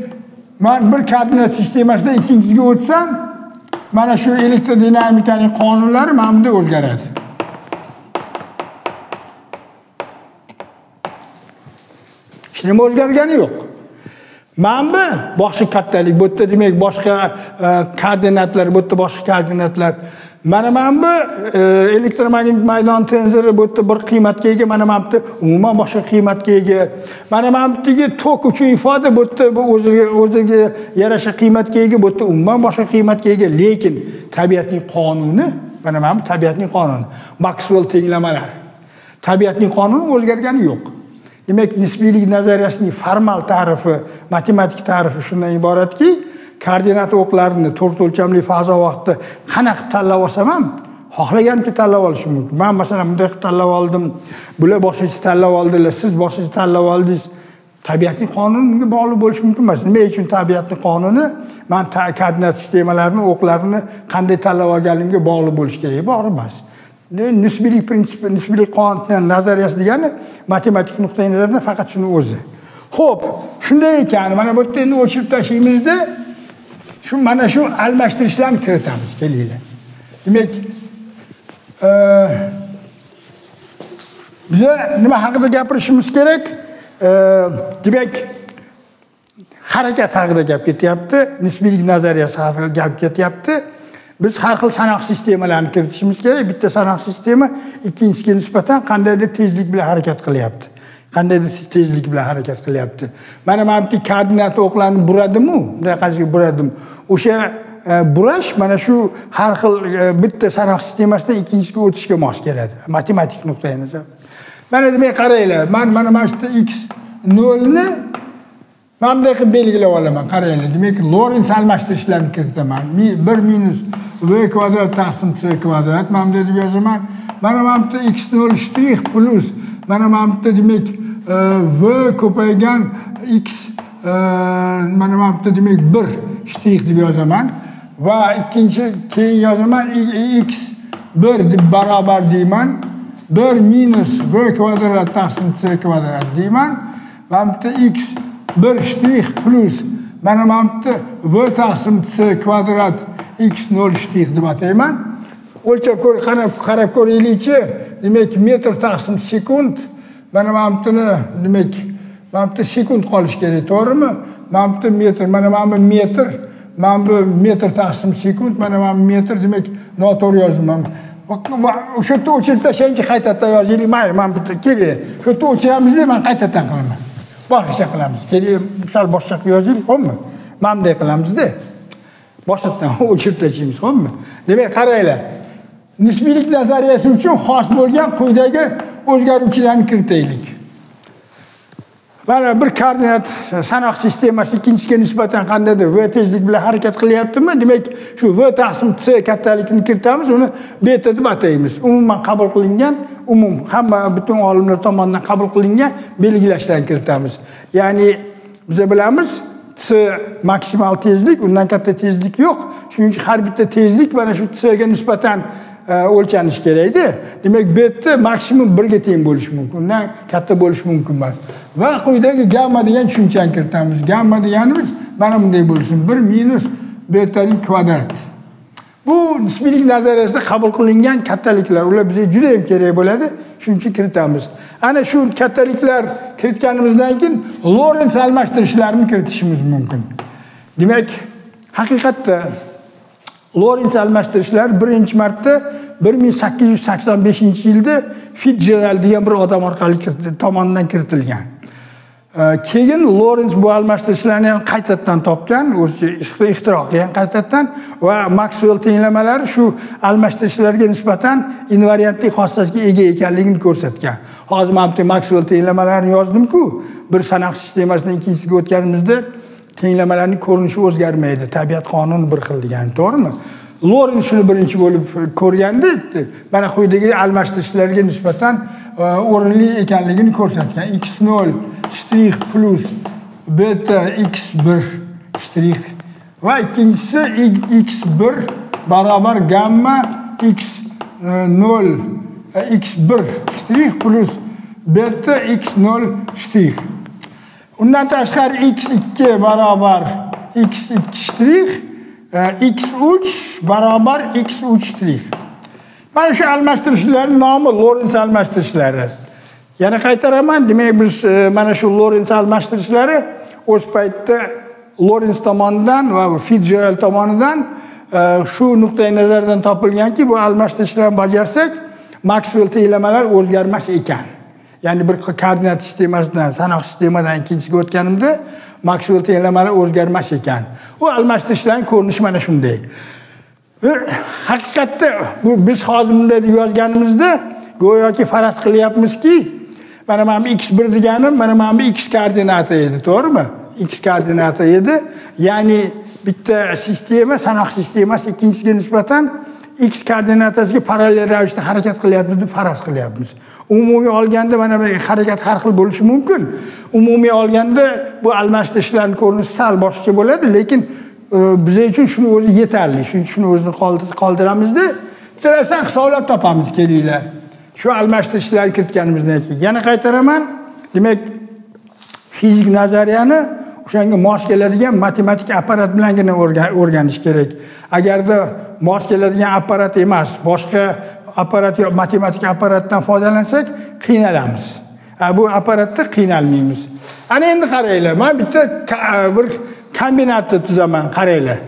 men bir koordinat sistemasida ikkinchisiga o'tsam, mana shu elektrodinamikaning qonunlari mana bunday o'zgaradi. Hech nima o'zgargani yo'q. Mana bu boshqa kattalik, bu yerda demak boshqa koordinatlar, bu yerda boshqa koordinatlar. Mana bu elektromagnet maydon tenzori bu yerda bir qiymatga ega, mana bu yerda umuman boshqa qiymatga ega. Mana bu yerdagi tok uchun ifoda bu yerda o'ziga yarasha qiymatga ega, bu yerda umuman boshqa qiymatga ega, lekin tabiatning qonuni, mana bu tabiatning qonuni, Maxwell tenglamalari. Tabiatning qonuni o'zgargani yo'q. Demak, nisbiylik nazariyasining formal ta'rifi, matematik ta'rifi shundan iboratki, koordinat o'qlarini to'rt o'lchamli fazo vaqtida qanaqa tanlab olsam ham, xohlagancha tanlab olishim mumkin. Men masalan bunday qilib tanlab oldim, bular boshqacha tanlab oldilar, siz boshqacha tanlab oldingiz. Tabiatning qonuniga bog'liq bo'lishi mumkin emas. Nima uchun tabiatning qonuni men koordinat sistemalarini, o'qlarini qanday tanlab olganimga bog'liq bo'lishi kerak, bog'liq emas. Nisbiylik prinsipi, nisbiylik qonuni nazariyasi degani matematik nuqtai nazardan faqat shuni o'zi. Xo'p, shunday ekan, mana bu yerda endi o'chirib tashlaymizda, mana shu almashtirishlarni kiritamiz, kelinglar. Demak, biz nima haqida gapirishimiz kerak? Demak, harakat haqida gap ketyapti, nisbiylik nazariyasi haqida gap ketyapti. Biz har xil sanoq sistemalarni kiritishimiz kerak. Bitta sanoq sistema ikkinchisiga nisbatan qandaydir tezlik bilan harakat qilyapti. Qandaydir tezlik bilan harakat qilyapti. Mana bu koordinat o'qlarni buradimi? Bunday qarashga buradim. O'sha burash mana shu har xil bitta sanoq sistemasida ikkinchisiga o'tishga mos keladi. Matematik nuqtai nazar. Mana demak qaranglar. Men mana shu x0 ni mana bunday qilib belgilab olaman. Qaranglar. Demak, Lorentz almashtirishlarni kiritaman. 1 minus v kvadrat taqsim c kvadrat. Mana bunday deb yozaman. Mana bu x0 shtrix plus mana bu demak v ko'paygan x mana bu demak 1 shtrix deb yozaman va ikkinchi keyin yozaman x1 deb barobar deyman. 1 minus v kvadrat taqsim c kvadrat deyman. Mana bu x1 shtrix plus mana bu v taqsim c kvadrat x0 shtrix deb atayman. O'lchab qarab ko'raylikchi. Demak, metr taqsim sekund. Mana buni demak, mana bu sekund qolish kerak, to'g'rimi? Mana bu metr, mana bu metr, mana bu metr taqsim sekund, mana bu metr, demak, noto'g'ri yozdim. O'sha yerda o'chirib tashlaychi, qaytadan yozaylik. Mayli, mana bu keling. Shu yerda o'chiramiz-da, men qaytadan qilaman. Boshqacha qilamiz. Keling, misol boshqa qilib yozaylik, xo'pmi? Mana bunday qilamiz-da. Boshqadan o'chirib tashlaymiz, xo'pmi? Demak, qaranglar. Nisbiylik nazariyasi uchun xos bo'lgan quyidagi o'zgaruvchilarni kiritaylik. Mana bir koordinat sanoq sistemasi ikkinchisiga nisbatan qandaydir v tezlik bilan harakat qilyaptimi? Demak, shu v taqsim c kattalikni kiritamiz, uni beta deb ataymiz. Umuman qabul qilingan hamma butun olimlar tomonidan qabul qilingan belgilashdan kiritamiz. Ya'ni biz bilamiz, T maksimal tezlik, undan katta tezlik yo'q. Shuning uchun har bitta tezlik mana shu T ga nisbatan o'lchanishi kerak edi. Demak, beta maksimum 1 ga teng bo'lishi mumkin. Undan katta bo'lishi mumkin emas. Va quyidagi gamma degan tushunchani kiritamiz. Gamma deganimiz mana bunday bo'lsin. 1 minus betaning kvadrat. Bu nisbiylik nazariyasida qabul qilingan kattaliklar. Ular bizga juda ham kerak bo'ladi. Shuning uchun kiritamiz. Ana shu kattaliklar kiritganimizdan keyin Lorentz almashtirishlarini kiritishimiz mumkin. Demak, haqiqatda Lorentz almashtirishlar birinchi marta 1885-yilda Fitzgerald degan bir odam orqali tomonidan kiritilgan. Keyin Lorentz bu almashtirishlarni ham qaytadan topgan, o'zi ixtiro qilgan qaytadan va Maxwell tenglamalari shu almashtirishlarga nisbatan invariantlik xossasiga ega ekanligini ko'rsatgan. Hozir men bu Maxwell tenglamalarini yozdim-ku, bir sanoq sistemasidan ikkinchisiga o'tganimizda tenglamalarning ko'rinishi o'zgarmaydi. Tabiat qonuni bir xil degan, to'g'rimi? Lorentz shuni birinchi bo'lib ko'rganda, mana quyidagi almashtirishlarga nisbatan o'rinli ekanligini ko'rsatgan. x0 shtrix plus beta x1 shtrix va ikkinchisi x1 barobar gamma x0 x1 shtrix plus beta x0 shtrix. Undan tashqari x2 barobar x2 shtrix, x3 barobar x3 shtrix. Mana shu almashtirishlarning nomi Lorentz almashtirishlari. Yana qaytaraman, demak biz mana shu Lorentz almashtirishlari o'z paytda Lorentz tomonidan va Fitzgerald tomonidan shu nuqtai nazardan topilganki, bu almashtirishlarni bajarsak, Maxwell tenglamalari o'zgarmas ekan. Ya'ni bir koordinat sistemasidan sanoq sistemadan ikkinchisiga o'tganimda Maxwell tenglamalari o'zgarmas ekan. U almashtirishlarning ko'rinishi mana shunday. Haqiqatda biz hozir bunday deb yozganimizda go'yoki faraz qilyapmizki, mana bu x1 deganim, mana bu x koordinati edi, to'g'rimi? X koordinati edi. Ya'ni bitta sistema, sanoq sistemasi ikkinchisiga nisbatan x koordinatasiga parallel ravishda harakat qilyapmiz deb faraz qilyapmiz. Umumiy olganda mana bu harakat har xil bo'lishi mumkin. Umumiy olganda bu almashtirishlarning ko'rinishi sal boshqa bo'ladi, lekin biz uchun shuni o'zi yetarli. Shuni o'zini qoldiramizda, bittasan hisoblab topamiz, kelinglar. Shu almashtirishlarni kiritganimizdan keyin yana qaytaraman. Demak, fizik nazariyani o'shanga mos keladigan matematik apparat bilangina o'rganish kerak. Agarda mos keladigan apparat emas, boshqa apparat yo matematik apparatdan foydalansak qiynalamiz. Bu apparatda qiynalmaymiz. Ana endi qaranglar, men bitta bir kombinatsiya tuzaman, qaranglar.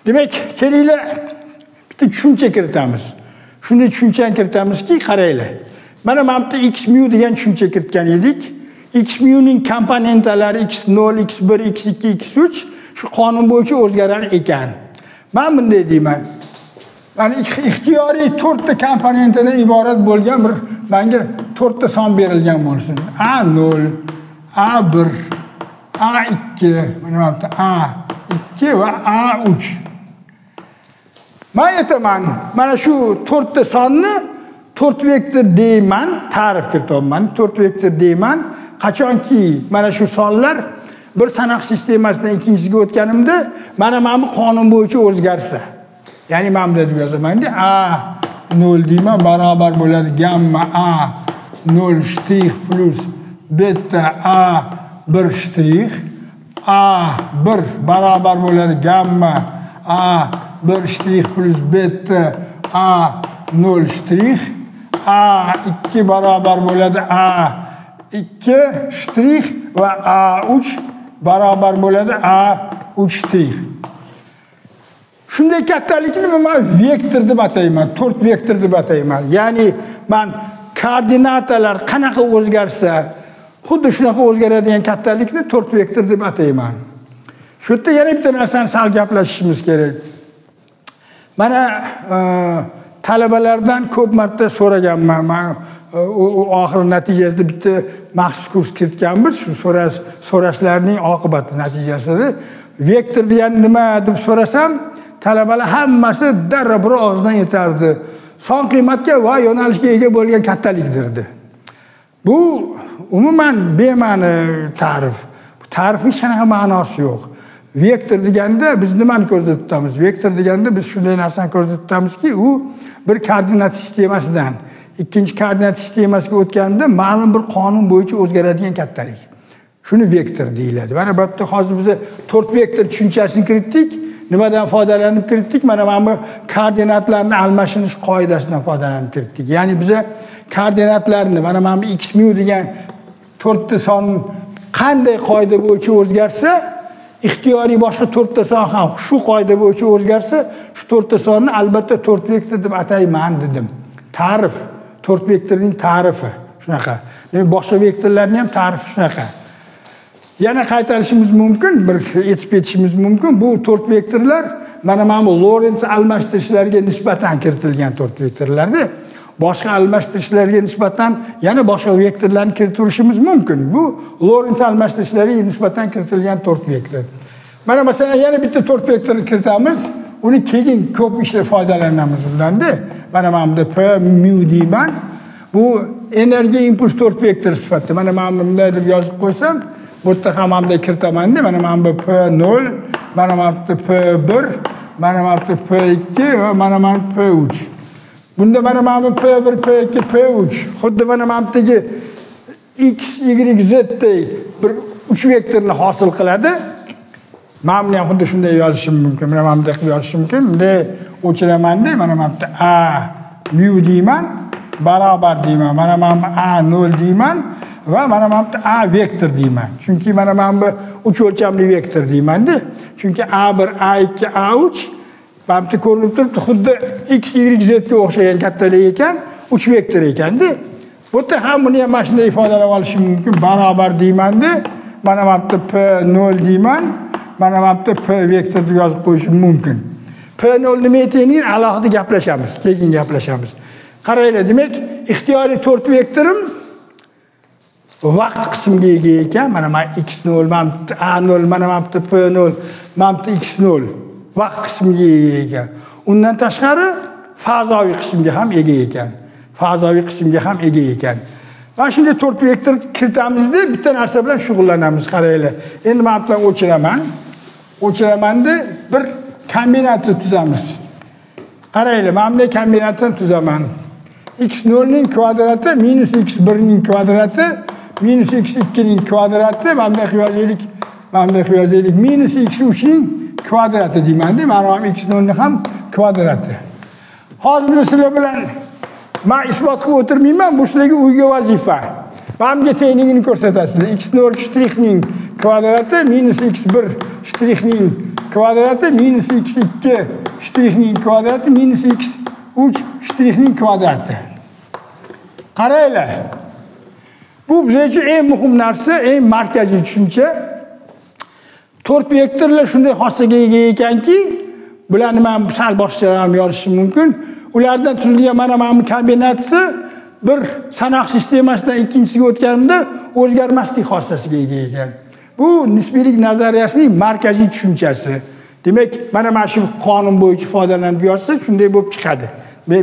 Demak, kelinglar bitta tushuncha kiritamiz. Shunday tushunchani kiritamizki, qaranglar. Mana bitta x mu degan tushuncha kiritgan edik. X mu ning komponentalari x0, x1, x2, x3 shu qonun bo'yicha o'zgarar ekan. Men bunday deyman. Yani ixtiyoriy 4 ta komponentdan iborat bo'lgan bir menga 4 ta son berilgan bo'lsin. A0, A1, A2, mana bu A2 va A3. Men aytaman, mana shu 4 ta sonni 4 vektor deyman, ta'rif kiritaman. 4 vektor deyman. Qachonki mana shu sonlar bir sanoq sistemasidan ikkinchisiga o'tganimda, mana bu qonun bo'yicha o'zgarsa. Ya'ni men bunday deb yozaman-da, A0 deyman barobar bo'ladi gamma A0 shtrix plus beta A1 shtrix. A1 barobar bo'ladi gamma A1 shtrix plus beta A0 shtrix. A2 barobar bo'ladi A2 shtrix va A3 barobar bo'ladi A3 shtrix. Shunday kattalikni men vektor deb atayman, 4 vektor deb atayman. Ya'ni men koordinatalar qanaqa o'zgarsa, xuddi shunaqa o'zgaradigan kattalikni 4 vektor deb atayman. Shu yerda yana bitta narsani sal gaplashishimiz kerak. Mana talabalardan ko'p marta so'raganman. Men oxir natijasida bitta maxsus kurs kiritganmiz. Shu so'rashlarning oqibati natijasida vektor degani nima deb so'rasam, talabalar hammasi darrov bir og'izdan yetardi. son qiymatga va yo'nalishga ega bo'lgan kattalikdir. Bu umuman bema'ni ta'rif. Bu ta'rifning hech qanaqa ma'nosi yo'q. Vektor deganda biz nimani ko'zda tutamiz? Vektor deganda biz shunday narsani ko'zda tutamizki, u bir koordinat sistemasidan ikkinchi koordinat sistemasiga o'tganda ma'lum bir qonun bo'yicha o'zgaradigan kattalik. Shuni vektor deyiladi. Mana bu yerda hozir biz 4 vektor tushunchasini kiritdik. Nimadan foydalanib kiritdik? Mana bu koordinatlarni almashinish qoidasidan foydalanib kiritdik. Ya'ni biz koordinatlarni mana bu x mu degan 4 ta son qanday qoida bo'yicha o'zgarsa, ixtiyoriy boshqa 4 ta son ham shu qoida bo'yicha o'zgarsa, shu 4 ta sonni albatta 4 vektor deb atayman dedim. Ta'rif 4 vektorning ta'rifi shunaqa. Demak, boshqa vektorlarning ham ta'rifi shunaqa. Yana qaytarishimiz mumkin, bir aytib ketishimiz mumkin. Bu 4 vektorlar mana bu Lorentz almashtirishlarga nisbatan kiritilgan 4 vektorlarda. Boshqa almashtirishlarga nisbatan yana boshqa vektorlarni kiritishimiz mumkin. Bu Lorentz almashtirishlarga nisbatan kiritilgan 4 vektor. Mana masalan yana bitta 4 vektorni kiritamiz. Uni keyin ko'p ishlar foydalanamiz bundan-da. Mana bunda p mu deyman. Bu energiya impuls 4 vektor sifatida. Mana bunday deb yozib qo'ysam, bu yerda ham bunday kiritaman-da. Mana bu p0, mana bu p1, mana bu p2 va mana bu p3. Bunda mana bu p1, p2, p3 xuddi mana bundagi x, y, z dek bir 3 vektorni hosil qiladi. Men buni ham xuddi shunday yozishim mumkin. Mana bunday qilib yozishim mumkin. Bunday o'chiraman-da, mana bu a mu deyman, barobar deyman. Mana bu a0 deyman va mana bu a vektor deyman. Chunki mana bu 3 o'lchamli vektor deyman-da. Chunki a1, a2, a3 bunda ko'rinib turibdi, xuddi x, y, z ga o'xshagan kattalik ekan, 3 vektor ekan-da. Bu yerda ham buni ham mana shunday ifodalab olishim mumkin. Barobar deyman-da. Mana bu p0 deyman. Mana bu p vektor deb yozib qo'yishim mumkin. P0 nima ekanligini alohida gaplashamiz, keyin gaplashamiz. Qaranglar, demak, ixtiyoriy 4 vektorim vaqt qismiga ega ekan. Mana x0, mana a0, mana bu p0, mana bu x0 vaqt qismiga ega ekan. Undan tashqari fazoviy qismga ham ega ekan. Fazoviy qismga ham ega ekan. Mana shunday 4 vektor kiritamizda bitta narsa bilan shug'ullanamiz. Qaranglar. Endi men bilan o'chiraman. O'chiramanda bir kombinatsiya tuzamiz. Qaranglar, men bunday kombinatsiyani tuzaman. x0 ning kvadrati minus x1 ning kvadrati minus x2 ning kvadrati, bunday qilib yozaylik. Bunday qilib yozaylik. Minus x3 ning kvadrati deyman-da. Mana bu x0 ning ham kvadrati. Hozir sizlar bilan men isbot qilib o'tirmayman, bu sizlarga uyga vazifa. Bunga tengligini ko'rsatasizlar. x0 shtrixning kvadrati minus x1 shtrixning kvadrati minus x2 shtrixning kvadrati minus x3 shtrixning kvadrati. Qaranglar. Bu bizga uchun eng muhim narsa, eng markaziy tushuncha. 4 vektorlar shunday xossaga ega ekanki, bularni men sal boshqacha ham yozishim mumkin. Ulardan tuzilgan mana bu kombinatsiya bir sanoq sistemasidan ikkinchisiga o'tganda o'zgarmaslik xossasiga ega ekan. Bu nisbiylik nazariyasining markaziy tushunchasi. Demak, mana shu qonun bo'yicha foydalanib yozsa, shunday bo'lib chiqadi.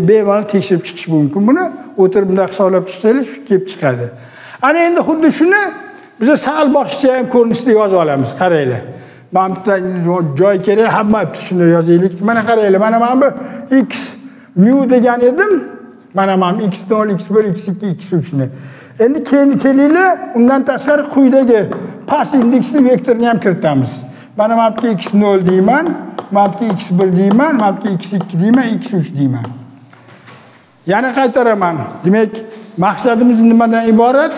Bemalol tekshirib chiqish mumkin. Buni o'tirib bunday hisoblab chiqsangiz, shu kelib chiqadi. Ana endi xuddi shuni biz sal boshqacha ham ko'rinishda yozib olamiz. Qaranglar. Men bitta joy kerak, hamma shunday yozaylik. Mana qaranglar, mana bu x mu degan edim. Mana bu x0, x1, x2, x3 ni. Endi kelinglar, undan tashqari quyidagi past indeksli vektorni ham kiritamiz. Mana bu x0 deyman, mana bu x1 deyman, mana bu x2 deyman, x3 deyman. Yana qaytaraman. Demak, maqsadimiz nimadan iborat?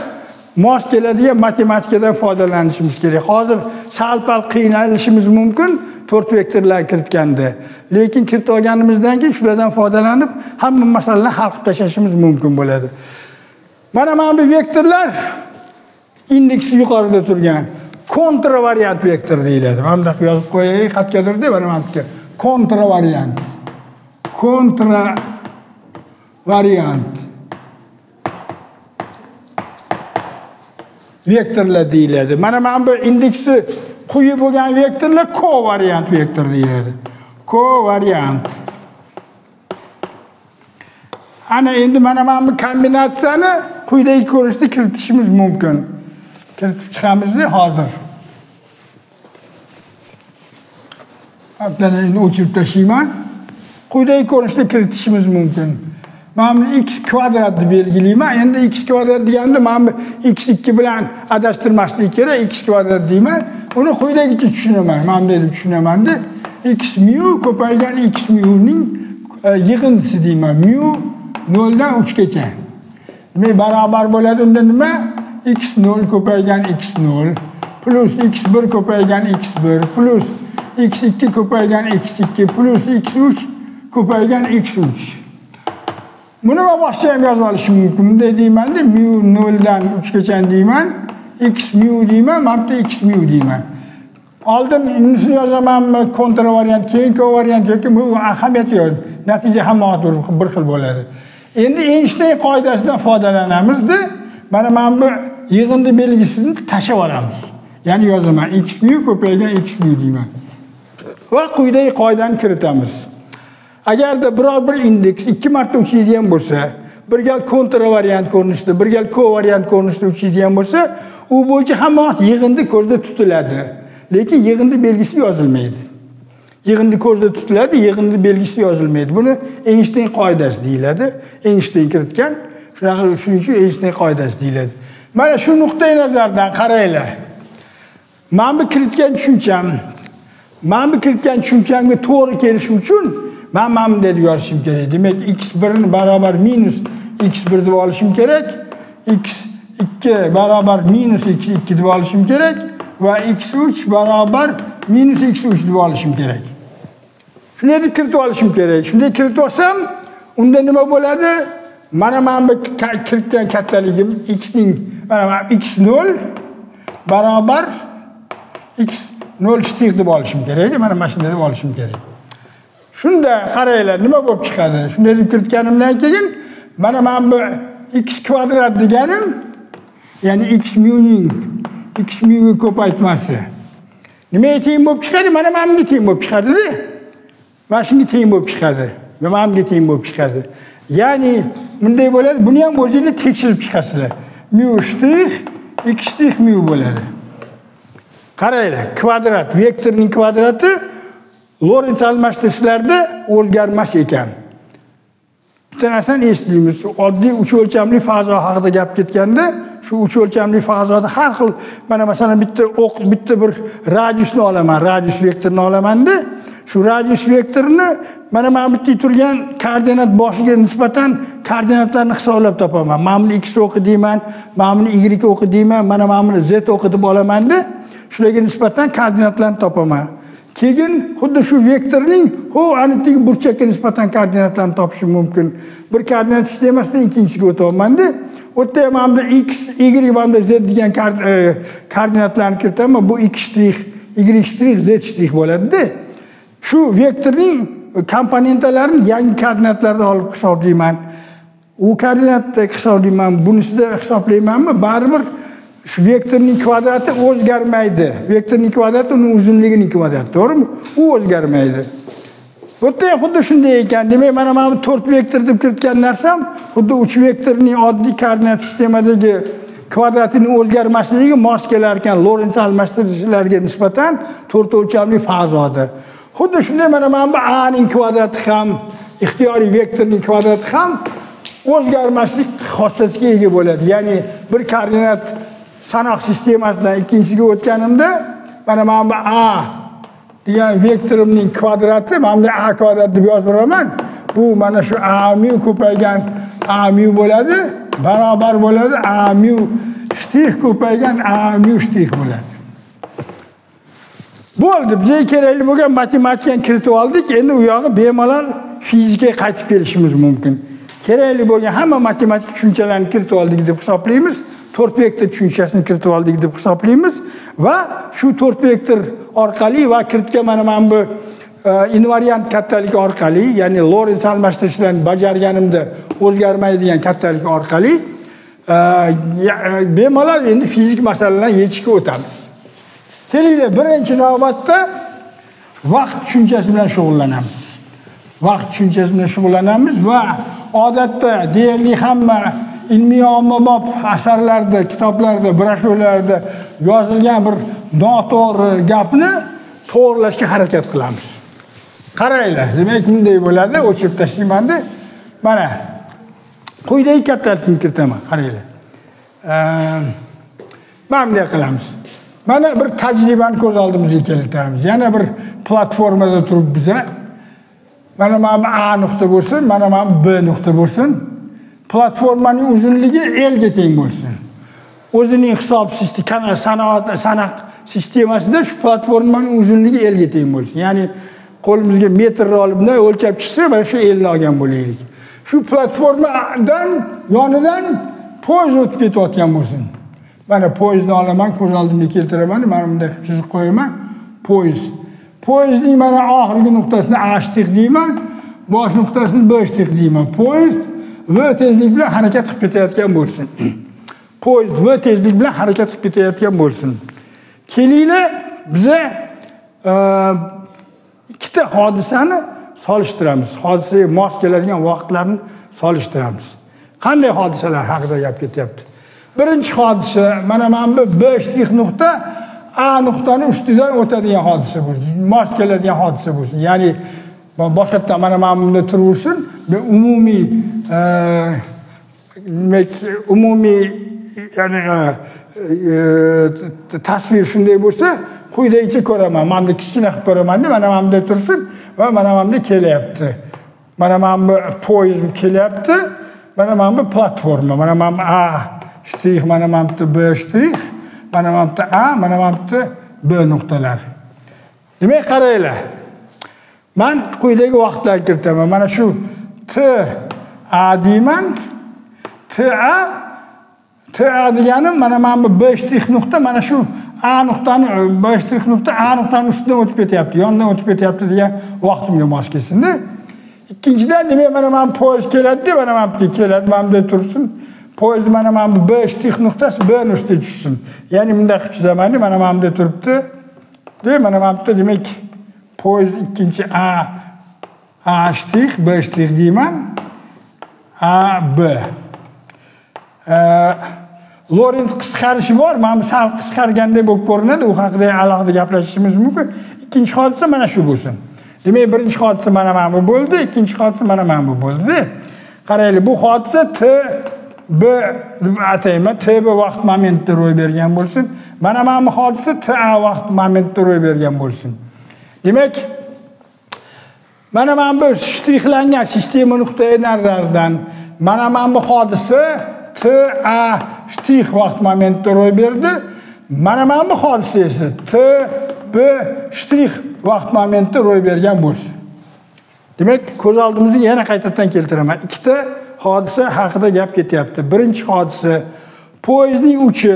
Mos keladigan matematikadan foydalanishimiz kerak. Hozir sal-pal qiynalishimiz mumkin 4 vektorlar kiritganda. Lekin kiritib olganimizdan keyin shulardan foydalanib hamma masalalarni hal qilib tashlashimiz mumkin bo'ladi. Mana bu vektorlar indeksi yuqorida turgan kontravariant vektor deyiladi. Mana bunday yozib qo'yaylik xatgadirda, mana bunga kontravariant. Kontravariant vektorlar deyiladi. Mana bu indeksi quyi bo'lgan vektorlar kovariant vektor deyiladi. Kovariant. Ana endi mana bu kombinatsiyani quyidagi ko'rinishda kiritishimiz mumkin. Kiritib chiqamiz-da hozir. Haftani endi o'chirib tashlayman. Quyidagi ko'rinishda kiritishimiz mumkin. Mana bu x kvadrat deb belgilayman. Endi x kvadrat deganda mana bu x2 bilan adashtirmaslik kerak. X kvadrat deyman. Uni quyidagicha tushunaman. Mana bunday deb tushunaman-da. X mu ko'paygan x mu ning yig'indisi deyman. Mu 0 dan 3 gacha. Demak, barobar bo'ladi. Unda nima? x0 ko'paygan x0 plus x1 ko'paygan x1 plus x2 ko'paygan x2 plus x3 ko'paygan x3. Buni boshqa ham yozib olishim mumkin. Bunday deyman-da, mu 0 dan 3 gacha deyman. X mu deyman, mana bu x mu deyman. Oldin bunisini yozamanmi, kontravariant, keyingi variant yoki bu ahamiyati yo'q. Natija hamma bir xil bo'ladi. Endi Einstein qoidasidan foydalanamiz-da, mana bu yig'indi belgisini tashlab yuboramiz. Ya'ni yozaman x mu ko'paygan x mu deyman. Va quyidagi qoidani kiritamiz. Agarda biror bir indeks 2 marta uchadigan bo'lsa, bir gal kontravariant ko'rinishda, bir gal kovariant ko'rinishda uchadigan bo'lsa, u bo'yicha hamma yig'indi ko'zda tutiladi. Lekin yig'indi belgisi yozilmaydi. Yig'indi ko'zda tutiladi, yig'indi belgisi yozilmaydi. Buni Einstein qoidasi deyiladi. Einstein kiritgan, shuning uchun Einstein qoidasi deyiladi. Mana shu nuqtai nazardan qaranglar. Mana bu kiritgan tushuncham, mana bu kiritgan tushunchamga to'g'ri kelishi uchun mana bunday deb yozishim kerak. Demak, x1 barobar minus x1 deb olishim kerak. x2 barobar minus x2 deb olishim kerak va x3 barobar minus x3 deb olishim kerak. Shunday deb kiritib olishim kerak. Shunday kiritib olsam, unda nima bo'ladi? Mana bu kiritgan kattaligim x ning mana x0 barobar x0 shtik deb olishim kerak. Mana shunday deb olishim kerak. Shunda qaranglar, nima bo'lib chiqadi? Shunday deb kiritganimdan keyin mana bu x kvadrat deganim, ya'ni x mu ning x mu ga ko'paytmasi. Nimaga teng bo'lib chiqadi? Mana bunga teng bo'lib chiqadi-da. Mana shunga teng bo'lib chiqadi. Mana bunga teng bo'lib chiqadi. Ya'ni bunday bo'ladi. Buni ham o'zingizlar tekshirib chiqasizlar. Mu shtrix x shtrix mu bo'ladi. Qaranglar, kvadrat, vektorning kvadrati Lorentz almashtirishlarda o'zgarmas ekan. Bitta narsani eshitdingiz. Oddiy uch o'lchamli fazo haqida gap ketganda, shu uch o'lchamli fazoda har xil, mana masalan bitta bir radiusni olaman, radius vektorini olamanda, shu radius vektorini mana bu yerda turgan koordinat boshiga nisbatan koordinatlarni hisoblab topaman. Mana buni x o'qi deyman, mana buni y o'qi deyman, mana buni z o'qi deb olamanda, shularga nisbatan koordinatlarni topaman. Keyin xuddi shu vektorning anidagi burchakka nisbatan koordinatlarni topishim mumkin. Bir koordinat sistemasidan ikkinchisiga o'taman-da, u yerda ham x, y va z degan koordinatlarni kiritaman. Bu x shtrix, y shtrix, z shtrix bo'ladi-da. Shu vektorning komponentalarini yangi koordinatlarda olib hisoblayman. U koordinatda hisoblayman, bunisida hisoblaymanmi? Baribir shu vektorning kvadrati o'zgarmaydi. Vektorning kvadrati uning uzunligining kvadrati, to'g'rimi? U o'zgarmaydi. Bu yerda ham xuddi shunday ekan. Demak, mana bu 4 vektor deb kiritgan narsam, xuddi 3 vektorning oddiy koordinat sistemadagi kvadratining o'zgarmasligiga mos kelar ekan Lorentz almashtirishlarga nisbatan 4 o'lchamli fazoda. Xuddi shunday mana bu a ning kvadrati ham, ixtiyoriy vektorning kvadrati ham o'zgarmaslik xossasiga ega bo'ladi. Ya'ni bir koordinat sanoq sistemasidan ikkinchisiga o'tganimda mana bu a degan vektorimning kvadrati, mana bu a kvadrat deb yozib beraman. Bu mana shu a mu ko'paygan a mu bo'ladi, barobar bo'ladi a mu shtrix ko'paygan a mu shtrix bo'ladi. Bo'ldi, bizga kerakli bo'lgan matematikani kiritib oldik. Endi u yog'i bemalol fizikaga qaytib kelishimiz mumkin. Kerakli bo'lgan hamma matematik tushunchalarni kiritib oldik deb hisoblaymiz. 4 vektor tushunchasini kiritib oldik deb hisoblaymiz va shu 4 vektor orqali va kiritgan mana bu invariant kattalik orqali, ya'ni Lorentz almashtirishlarni bajarganimda o'zgarmaydigan kattalik orqali bemalol endi fizik masalalarni yechishga o'tamiz. Kelinglar, birinchi navbatda vaqt tushunchasi bilan shug'ullanamiz. vaqt tushunchasi bilan shug'ullanamiz va odatda deyarli hamma ilmiy ommabop asarlarda, kitoblarda, broshurlarda yozilgan bir noto'g'ri gapni to'g'rilashga harakat qilamiz. Qaranglar, demak bunday bo'ladi, o'chirib tashlayman-da. Mana quyidagi kattalikni kiritaman, qaranglar. Mana bunday qilamiz. Mana bir tajribani ko'z oldimizga keltiramiz. Yana bir platformada turib biza mana A nuqta bo'lsin, mana B nuqta bo'lsin. Platformaning uzunligi L teng bo'lsin. O'zining hisob sistemi, sanaq sistemasida shu platformaning uzunligi L teng bo'lsin. Ya'ni qo'limizga metrni olib bunday o'lchab chiqsa, mana shu L ni olgan bo'laylik. Shu platformadan yonidan poyezd o'tib ketayotgan bo'lsin. Mana poyezdni olaman, ko'z oldimga keltiraman, mana bunday chizib qo'yaman. Poyezd. Poyezdning mana oxirgi nuqtasini A shtiq deyman, bosh nuqtasini B shtiq deyman. Poyezd V tezlik bilan harakat qilib ketayotgan bo'lsin. Poyezd V tezlik bilan harakat qilib ketayotgan bo'lsin. Kelinglar, biza ikkita hodisani solishtiramiz. Hodisaga mos keladigan vaqtlarni solishtiramiz. Qanday hodisalar haqida gap ketyapti? Birinchi hodisa mana bu B shtiq nuqta A nuqtani ustidan o'tadigan hodisa bo'lsin. Mos keladigan hodisa bo'lsin. Ya'ni boshqatdan mana bunda turaversin, umumiy ya'ni tasvir shunday bo'lsa, quyidagicha ko'raman. Mana kichkina qilib ko'raman-da, mana bunda tursin va mana bunda kelyapti. Mana bu poyezd kelyapti, mana bu platforma, mana bu A shtrix, mana bu B shtrix, mana bu A, mana bu B nuqtalar. Demak, qaranglar. Men quyidagi vaqtlarga kiritaman. Mana shu T A deyman. T A deganim mana bu B shtrix nuqta, mana shu A nuqtani B shtrix nuqta A nuqtani ustidan o'tib ketyapti, yonidan o'tib ketyapti degan vaqtimga mos kelsin-da. Ikkinchidan demak mana bu poyezd keladi, mana bu keladi, mana bunday tursin. Poyezd mana bu B shtrix nuqtasi B ustiga tushsin. Ya'ni bunday qilib chizaman, mana bunday turibdi. Mana bu demak poyezd ikkinchi A shtrix, B shtrix deyman. A, B. Lorenz qisqarishi bor. Mana bu sal qisqarganday bo'lib ko'rinadi. U haqida alohida gaplashishimiz mumkin. Ikkinchi hodisa mana shu bo'lsin. Demak, birinchi hodisa mana bu bo'ldi, ikkinchi hodisa mana bu bo'ldi. Qaranglar, bu hodisa T B atayman, T B vaqt momentida ro'y bergan bo'lsin. Mana bu hodisa T A vaqt momentida ro'y bergan bo'lsin. Demak, mana bu shtrixlangan sistema nuqtai nazaridan mana bu hodisa T A shtrix vaqt momentida ro'y berdi. Mana bu hodisa esa T B shtrix vaqt momentida ro'y bergan bo'lsin. Demak, ko'z oldimizga yana qaytadan keltiraman. Ikkita hodisa haqida gap ketyapti. Birinchi hodisa poyezdning uchi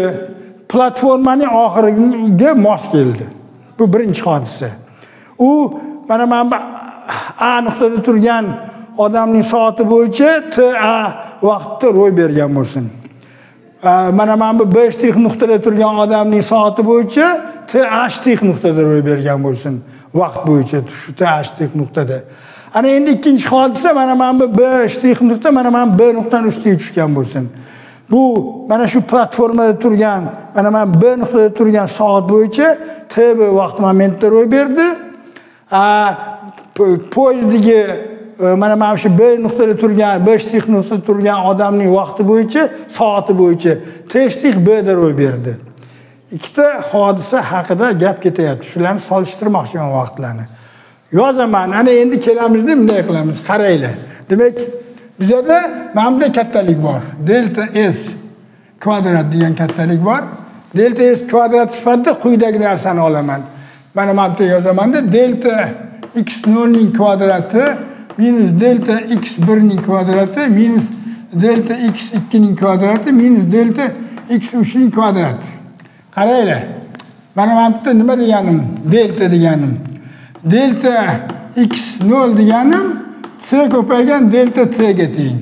platformaning oxiriga mos keldi. Bu birinchi hodisa. U mana bu A nuqtada turgan odamning soati bo'yicha T A vaqtda ro'y bergan bo'lsin. Mana bu B shtrix nuqtada turgan odamning soati bo'yicha T A shtrix nuqtada ro'y bergan bo'lsin. Vaqt bo'yicha shu T A shtrix nuqtada. Ana endi ikkinchi hodisa mana bu B shtrix nuqta, mana bu B nuqtaning ustiga tushgan bo'lsin. Bu mana shu platformada turgan, mana bu B nuqtada turgan soat bo'yicha T B vaqt momentida ro'y berdi. Poyezdiga mana shu B nuqtada turgan, B shtrix nuqtada turgan odamning vaqti bo'yicha, soati bo'yicha T shtrix B da ro'y berdi. Ikkita hodisa haqida gap ketyapti. Shularni solishtirmoqchiman vaqtlarni. Yozaman. Ana endi kelamizda bunday qilamiz. Qaranglar. Demak, bizda mana bunday kattalik bor. Delta S kvadrat degan kattalik bor. Delta S kvadrat sifatida quyidagi narsani olaman. Mana bu yerda yozaman-da, delta x0 ning kvadrati minus delta x1 ning kvadrati minus delta x2 ning kvadrati minus delta x3 ning kvadrati. Qaranglar. Mana bu yerda nima deganim? Delta deganim. Delta x0 deganim c ko'paygan delta t ga teng.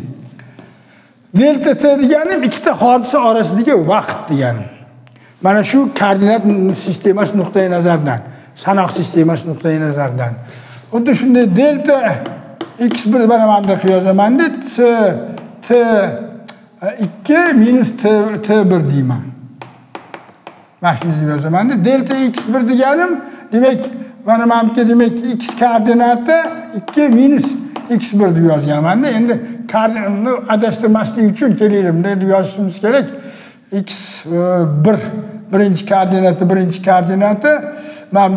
Delta t deganim ikkita hodisa orasidagi vaqt deganim. Mana shu koordinat sistemasi nuqtai nazaridan, sanoq sistemasi nuqtai nazaridan. Xuddi shunday delta x1 mana bunday yozaman-da, t2 minus t1 deyman. Mana shunday yozaman-da. Delta x1 deganim, demak, mana bunga demak x koordinati 2 minus x1 deb yozganman-da. Endi koordinatni adashtirmaslik uchun kelaylik, bunday deb yozishimiz kerak. x1 birinchi koordinati men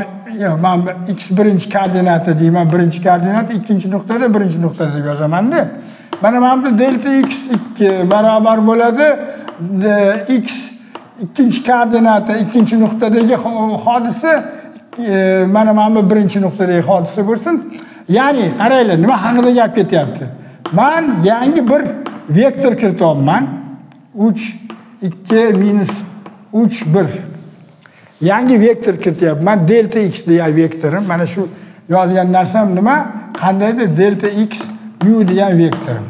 x birinchi koordinati deyman, birinchi koordinati ikkinchi nuqtada deb yozaman-da. Mana bu delta x2 barobar bo'ladi x ikkinchi koordinati ikkinchi nuqtadagi hodisa mana bu birinchi nuqtadagi hodisa bo'lsin. Ya'ni qaranglar, nima haqida gap ketyapti? Men yangi bir vektor kirityapman. 3 2 minus 3 1. Yangi vektor kirityapman. Delta x degan vektorim. Mana shu yozgan narsam nima? Qandaydir delta x mu degan vektorim.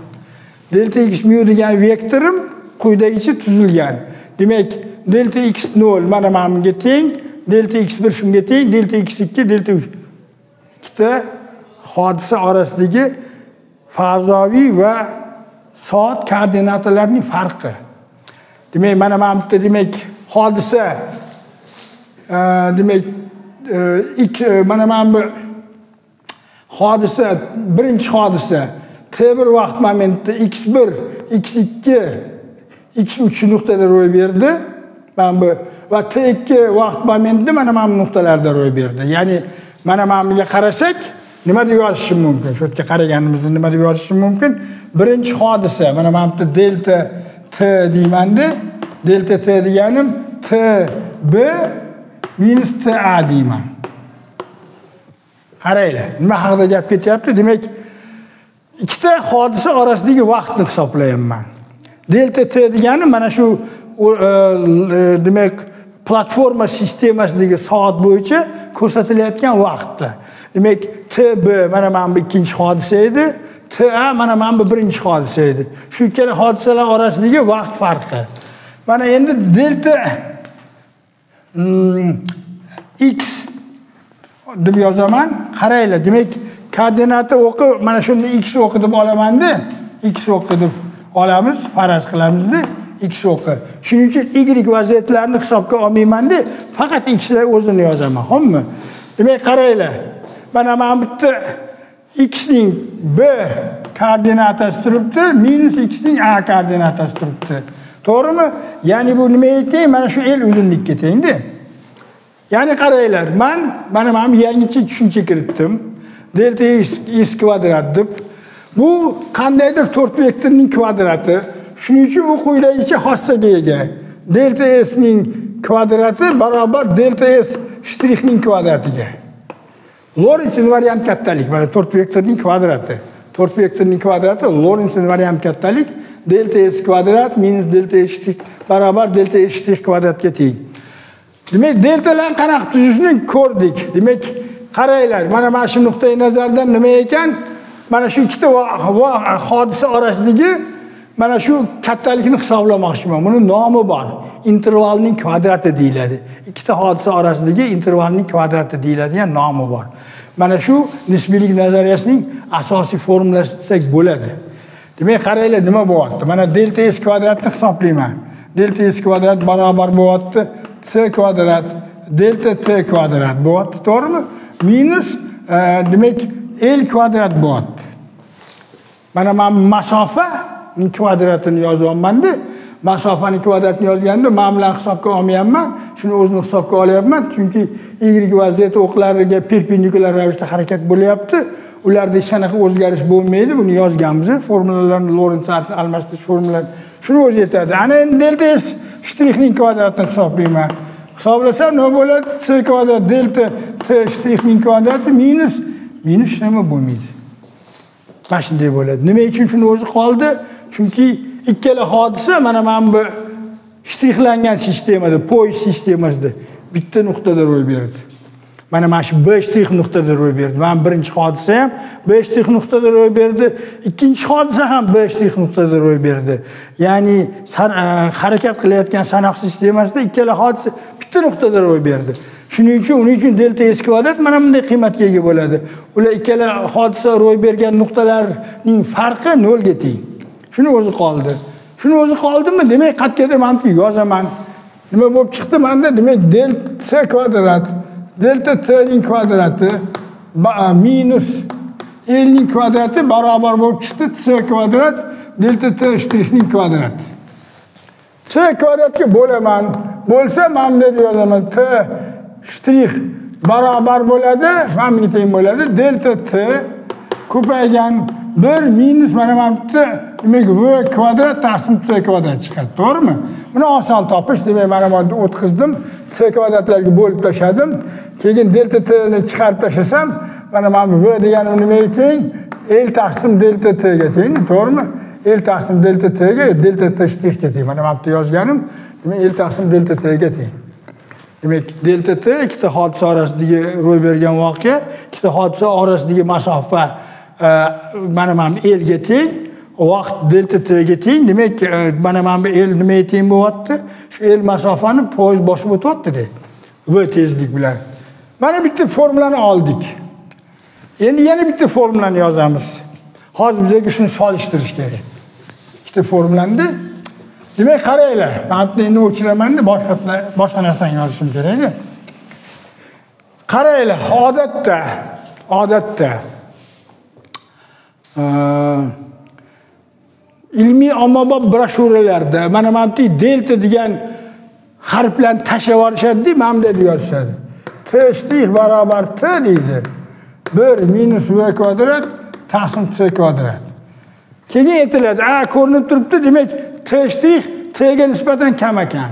Delta x mu degan vektorim quyidagicha tuzilgan. Demak, delta x 0 mana bunga teng, delta x1 shunga teng, delta x2, delta 3. Ikkita hodisa orasidagi fazoviy va soat koordinatalarining farqi. Demak, mana bu yerda demak hodisa demak mana bu hodisa, birinchi hodisa t1 vaqt momentida x1, x2, x3 nuqtada ro'y berdi. Mana bu va t2 vaqt momentida mana bu nuqtalarda ro'y berdi. Ya'ni mana bunga qarasak, nima deb yozishim mumkin? Shu yerga qaraganimizda nima deb yozishim mumkin? Birinchi hodisa mana bu yerda delta t deymanda, delta t deganim tb minus ta deyman. Qaranglar, nima haqida gap ketyapti? Demak, ikkita hodisa orasidagi vaqtni hisoblayapman. Delta t degani mana shu demak platforma sistemasidagi soat bo'yicha ko'rsatilayotgan vaqtda. Demak, tb mana bu ikkinchi hodisa edi, ta mana bu birinchi hodisa edi. Shu ikkala hodisalar orasidagi vaqt farqi. Mana endi delta x deb yozaman. Qaranglar, demak koordinati o'qi mana shuni x o'qi deb olaman-da, x o'qi deb olamiz, faraz qilamiz-da, x o'qi. Shuning uchun y vaziyatlarini hisobga olmayman-da, faqat x lar o'zini yozaman, xo'pmi? Demak, qaranglar. Mana bu yerda x ning b koordinatasi turibdi, minus x ning a koordinatasi turibdi. To'g'rimi? Ya'ni bu nimaga teng? Mana shu L uzunlikka teng-da. Ya'ni qaranglar, men mana bu yangicha tushuncha kiritdim. Delta x kvadrat deb. Bu qandaydir 4 vektorning kvadrati. Shuning uchun u quyidagicha xossaga ega. Delta s ning kvadrati barobar delta s shtrixning kvadratiga. Lorentz invariant kattalik, mana 4 vektorning kvadrati. 4 vektorning kvadrati Lorentz invariant kattalik. Delta s kvadrat minus delta s shtrix barobar delta s shtrix kvadratga teng. Demak, deltalar qanaqa tuzishni ko'rdik. Demak, qaranglar, mana shu nuqtai nazardan nima ekan? Mana shu ikkita hodisa orasidagi mana shu kattalikni hisoblamoqchiman. Buni nomi bor. Intervalning kvadrati deyiladi. Ikkita hodisa orasidagi intervalning kvadrati deyiladigan nomi bor. Mana shu nisbiylik nazariyasining asosiy formulasi desak bo'ladi. Demak, qaranglar, nima bo'lyapti? Mana delta s kvadratni hisoblayman. Delta s kvadrat barobar bo'lyapti c kvadrat delta t kvadrat bo'lyapti, to'g'rimi? Minus demak L kvadrat bo'lyapti. Mana men masofaning kvadratini yozyapman-da. Masofaning kvadratini yozganda men bilan hisobga olmayapman. Shuni o'zini hisobga olyapman, chunki y vaziyati o'qlariga perpendikulyar ravishda harakat bo'lyapti. Ularda hech qanaqa o'zgarish bo'lmaydi. Buni yozganmiz. Formulalarni Lorentz almashtirish formulasi shuni o'zi yetadi. Ana endi delta s shtrixning kvadratini hisoblayman. Hisoblasam nima bo'ladi? C kvadrat delta t shtrixning kvadrati minus nima bo'lmaydi. Mana shunday bo'ladi. Nima uchun shuni o'zi qoldi? Chunki ikkala hodisa mana bu shtrixlangan sistemada, poyezd sistemasida bitta nuqtada ro'y berdi. mana shu B' nuqtada ro'y berdi. Mana birinchi hodisa ham B' nuqtada ro'y berdi, ikkinchi hodisa ham B' nuqtada ro'y berdi. Ya'ni harakat qilayotgan sanoq sistemasida ikkala hodisa bitta nuqtada ro'y berdi. Shuning uchun delta s kvadrat mana bunday qiymatga ega bo'ladi. Ular ikkala hodisa ro'y bergan nuqtalarning farqi 0 ga teng. Shuni o'zi qoldi. Shuni o'zi qoldimi? Demak, qat'iyadan mantiq yozaman. Nima bo'lib chiqdi menda? Demak, delta s kvadrat delta t ning kvadrati minus l ning kvadrati barobar bo'lib chiqdi s kvadrat delta t shtrix ning kvadrati. S kvadratga bo'laman. Bo'lsa men bunday yozaman. T shtrix barobar bo'ladi, mana bunga teng bo'ladi. Delta t ko'paygan 1 minus mana bitta demak v kvadrat taqsim s kvadrat chiqadi. To'g'rimi? Buni oson topish. Demak, mana buni o'tkazdim. S kvadratlarga bo'lib tashladim. Keyin delta t ni chiqarib tashlasam, mana v deganim nimaga teng? L taqsim delta t ga teng, to'g'rimi? L taqsim delta t ga delta t shtrixga teng. Mana bu yerda yozganim, demak L taqsim delta t ga teng. Demak, delta t ikkita hodisa orasidagi ro'y bergan voqea, ikkita hodisa orasidagi masofa mana L ga teng, vaqt delta t ga teng. Demak, mana bu L nimaga teng bo'lyapti? Shu L masofani poyezd bosib o'tyapti-da. V tezlik bilan. Mana bitta formulani oldik. Endi yana bitta formulani yozamiz. Hozir bizga shuni solishtirish kerak. Ikkita formulani. Demak, qaranglar. Men endi o'chiraman-da, boshqa narsani yozishim kerak-da. Qaranglar, odatda ilmiy ommabop broshuralarda mana bu delta degan harflarni tashlab yuborishadi, mana bunday yozishadi. T shtrix barobar t deydi. 1 minus v kvadrat taqsim s kvadrat. Keyin aytiladi, ko'rinib turibdi, demak t shtrix t ga nisbatan kam ekan.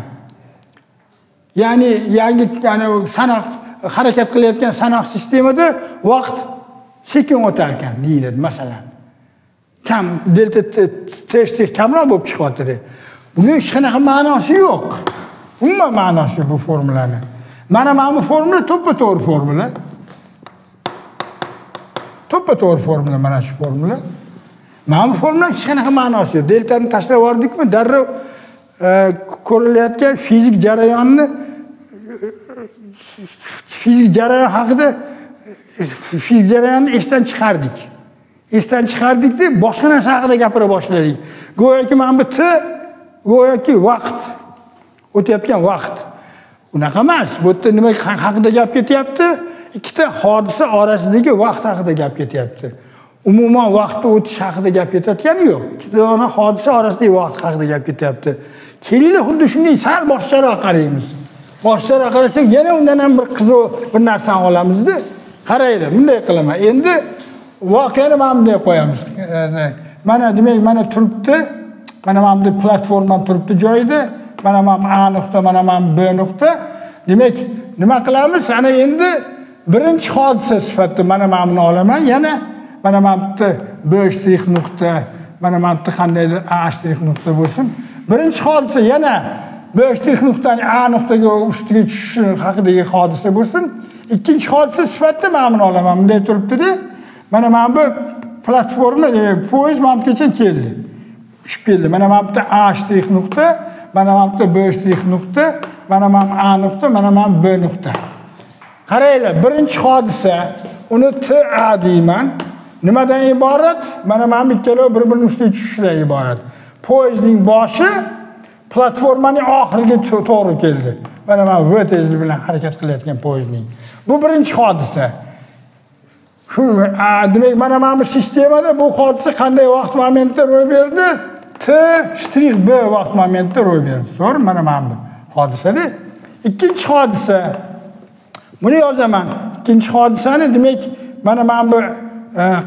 Ya'ni sanoq harakat qilayotgan sanoq sistemada vaqt sekin o'tar ekan deyiladi, masalan. Kam delta t shtrix kamroq bo'lib chiqyapti. Bunga hech qanaqa ma'nosi yo'q. Umuman ma'nosi bu formulani. Mana bu formula to'ppa-to'g'ri formula. To'ppa-to'g'ri formula mana shu formula. Mana bu formula hech qanaqa ma'nosi yo'q. Deltani tashlab yubordikmi, darrov ko'rilayotgan fizik jarayonni esdan chiqardik. Esdan chiqardikda boshqa narsa haqida gapira boshladik. Go'yoki mana bu t go'yoki vaqt o'tayotgan vaqt. Unaqa emas. Bu yerda nima haqida gap ketyapti? Ikkita hodisa orasidagi vaqt haqida gap ketyapti. Umuman vaqtni o'tish haqida gap ketayotgani yo'q. Ikkita hodisa orasidagi vaqt haqida gap ketyapti. Kelinglar xuddi shunday sal boshqaroq qaraymiz. Boshqaroq qarasak, yana undan ham bir qiziq bir narsani olamizda. Qaranglar, bunday qilaman. Endi voqeani mana bunday qo'yamiz. Mana demak, mana turibdi. Mana bu platforma turibdi joyida. Mana A nuqta, mana B nuqta. Demak, nima qilamiz? Ana endi birinchi hodisa sifatida mana buni olaman. Yana mana bu B' nuqta, mana bu qandaydir A' nuqta bo'lsin. Birinchi hodisa yana B' nuqtaning A nuqtaga ustiga tushishi haqidagi hodisa bo'lsin. Ikkinchi hodisa sifatida mana buni olaman. Bunday turibdi-da. Mana bu platforma, poyezd mana bungacha keldi. Tushib keldi. Mana bu A' nuqta, mana bu B' nuqta, mana bu A nuqta, mana bu B nuqta. Qaranglar, birinchi hodisa, uni TA deyman. Nimadan iborat? Mana bu ikkala bir-birini ustiga tushishdan iborat. Poyezdning boshi platformaning oxiriga to'g'ri keldi. Mana V tezlik bilan harakat qilayotgan poyezdning. Bu birinchi hodisa. Shu demak, mana bu sistemada bu hodisa qanday vaqt momentida ro'y berdi? T'(b) vaqt momentida ro'y berdi. To'g'ri? Mana bu hodisada. Ikkinchi hodisa. Buni yozaman. Ikkinchi hodisani demak, mana bu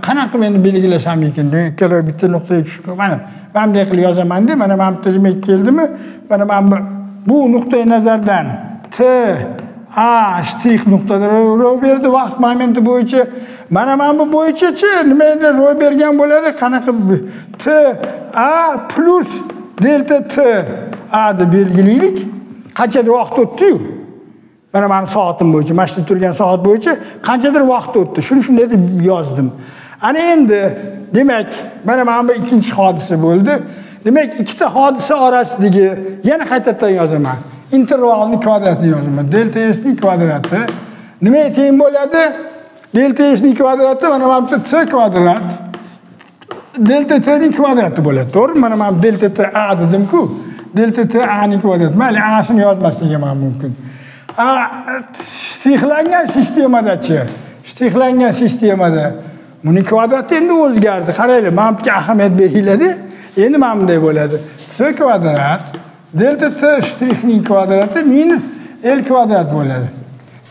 qanaqa meni belgilasam ekan? Ikkala bitta nuqtaga tushib, mana bunday qilib yozaman-da. Mana bu demak keldimi? Mana bu nuqtai nazardan T A' nuqtada ro'y berdi vaqt momenti bo'yicha. Mana bu bo'yicha-chi nimaga ro'y bergan bo'ladi? Qanaqa T A plus delta T A deb belgilaylik. Qancha vaqt o'tdi-yu? Mana mening soatim bo'yicha, mana shu turgan soat bo'yicha qanchadir vaqt o'tdi. Shunday deb yozdim. Ana endi demak, mana bu ikkinchi hodisa bo'ldi. Demak, ikkita hodisa orasidagi yana qaytadan yozaman. Intervalning kvadratini yozaman. Delta S ning kvadrati nimaga teng bo'ladi? Delta S ning kvadrati mana bu t kvadrat. Delta t ning kvadrati bo'ladi. To'g'rimi? Mana bu delta t a dedim-ku. Delta t a ning kvadrati. Mayli, a'sini yozmasligim ham mumkin. Shtrixlangan sistemada buning kvadrati endi o'zgardi. Qaranglar, mana bunga ahamiyat beringlar-da. Endi mana bunday bo'ladi. T kvadrat delta t shtrixning kvadrati minus L kvadrat bo'ladi.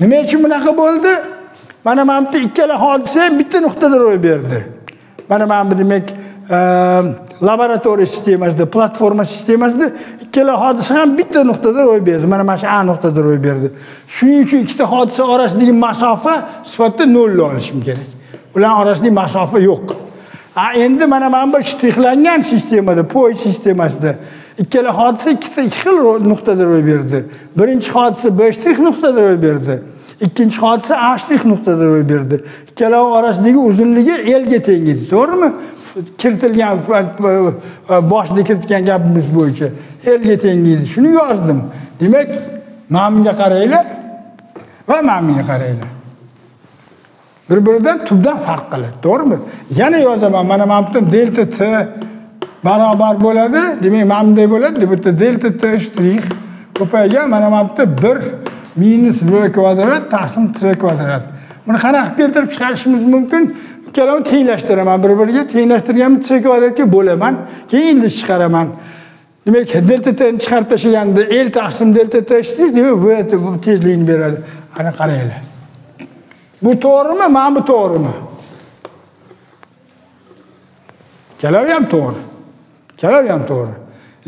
Nima uchun bunaqa bo'ldi? Mana bu ikkala hodisa bitta nuqtada ro'y berdi. Mana bu demak laboratoriya sistemasida, platforma sistemasida ikkala hodisa ham bitta nuqtada ro'y berdi. Mana shu A nuqtada ro'y berdi. Shuning uchun ikkita hodisa orasidagi masofa sifatida 0 olishim kerak. Ular orasidagi masofa yo'q. Endi mana bu shtrixlangan sistemada, poy sistemasida ikkala hodisa ikkita xil nuqtada ro'y berdi. Birinchi hodisa B shtrix nuqtada ro'y berdi. Ikkinchi hodisa A shtrix nuqtada ro'y berdi. Ikkalav orasidagi uzunligi L ga teng edi, to'g'rimi? Kiritilgan boshida kiritgan gapimiz bo'yicha L ga teng edi. Shuni yozdim. Demak, mana bunga qaranglar va mana bunga qaranglar. Bir-biridan tubdan farq qiladi, to'g'rimi? Yana yozaman. Mana bu delta t barobar bo'ladi. Demak, mana bunday bo'ladi. Bu yerda delta t shtrix ko'paygan mana bu 1 minus v kvadrat taqsim t kvadrat. Buni qanaqa keltirib chiqarishimiz mumkin? Ikkalovini tenglashtiraman bir-biriga. Tenglashtirganimda t kvadratga bo'laman, keyin ildiz chiqaraman. Demak, delta t ni chiqarib tashlaganda L taqsim delta t shtrix demak v tezligini beradi. Ana qaranglar. Bu to'g'rimi? Mana bu to'g'rimi? Ikkalovi ham to'g'ri. Ikkalovi ham to'g'ri.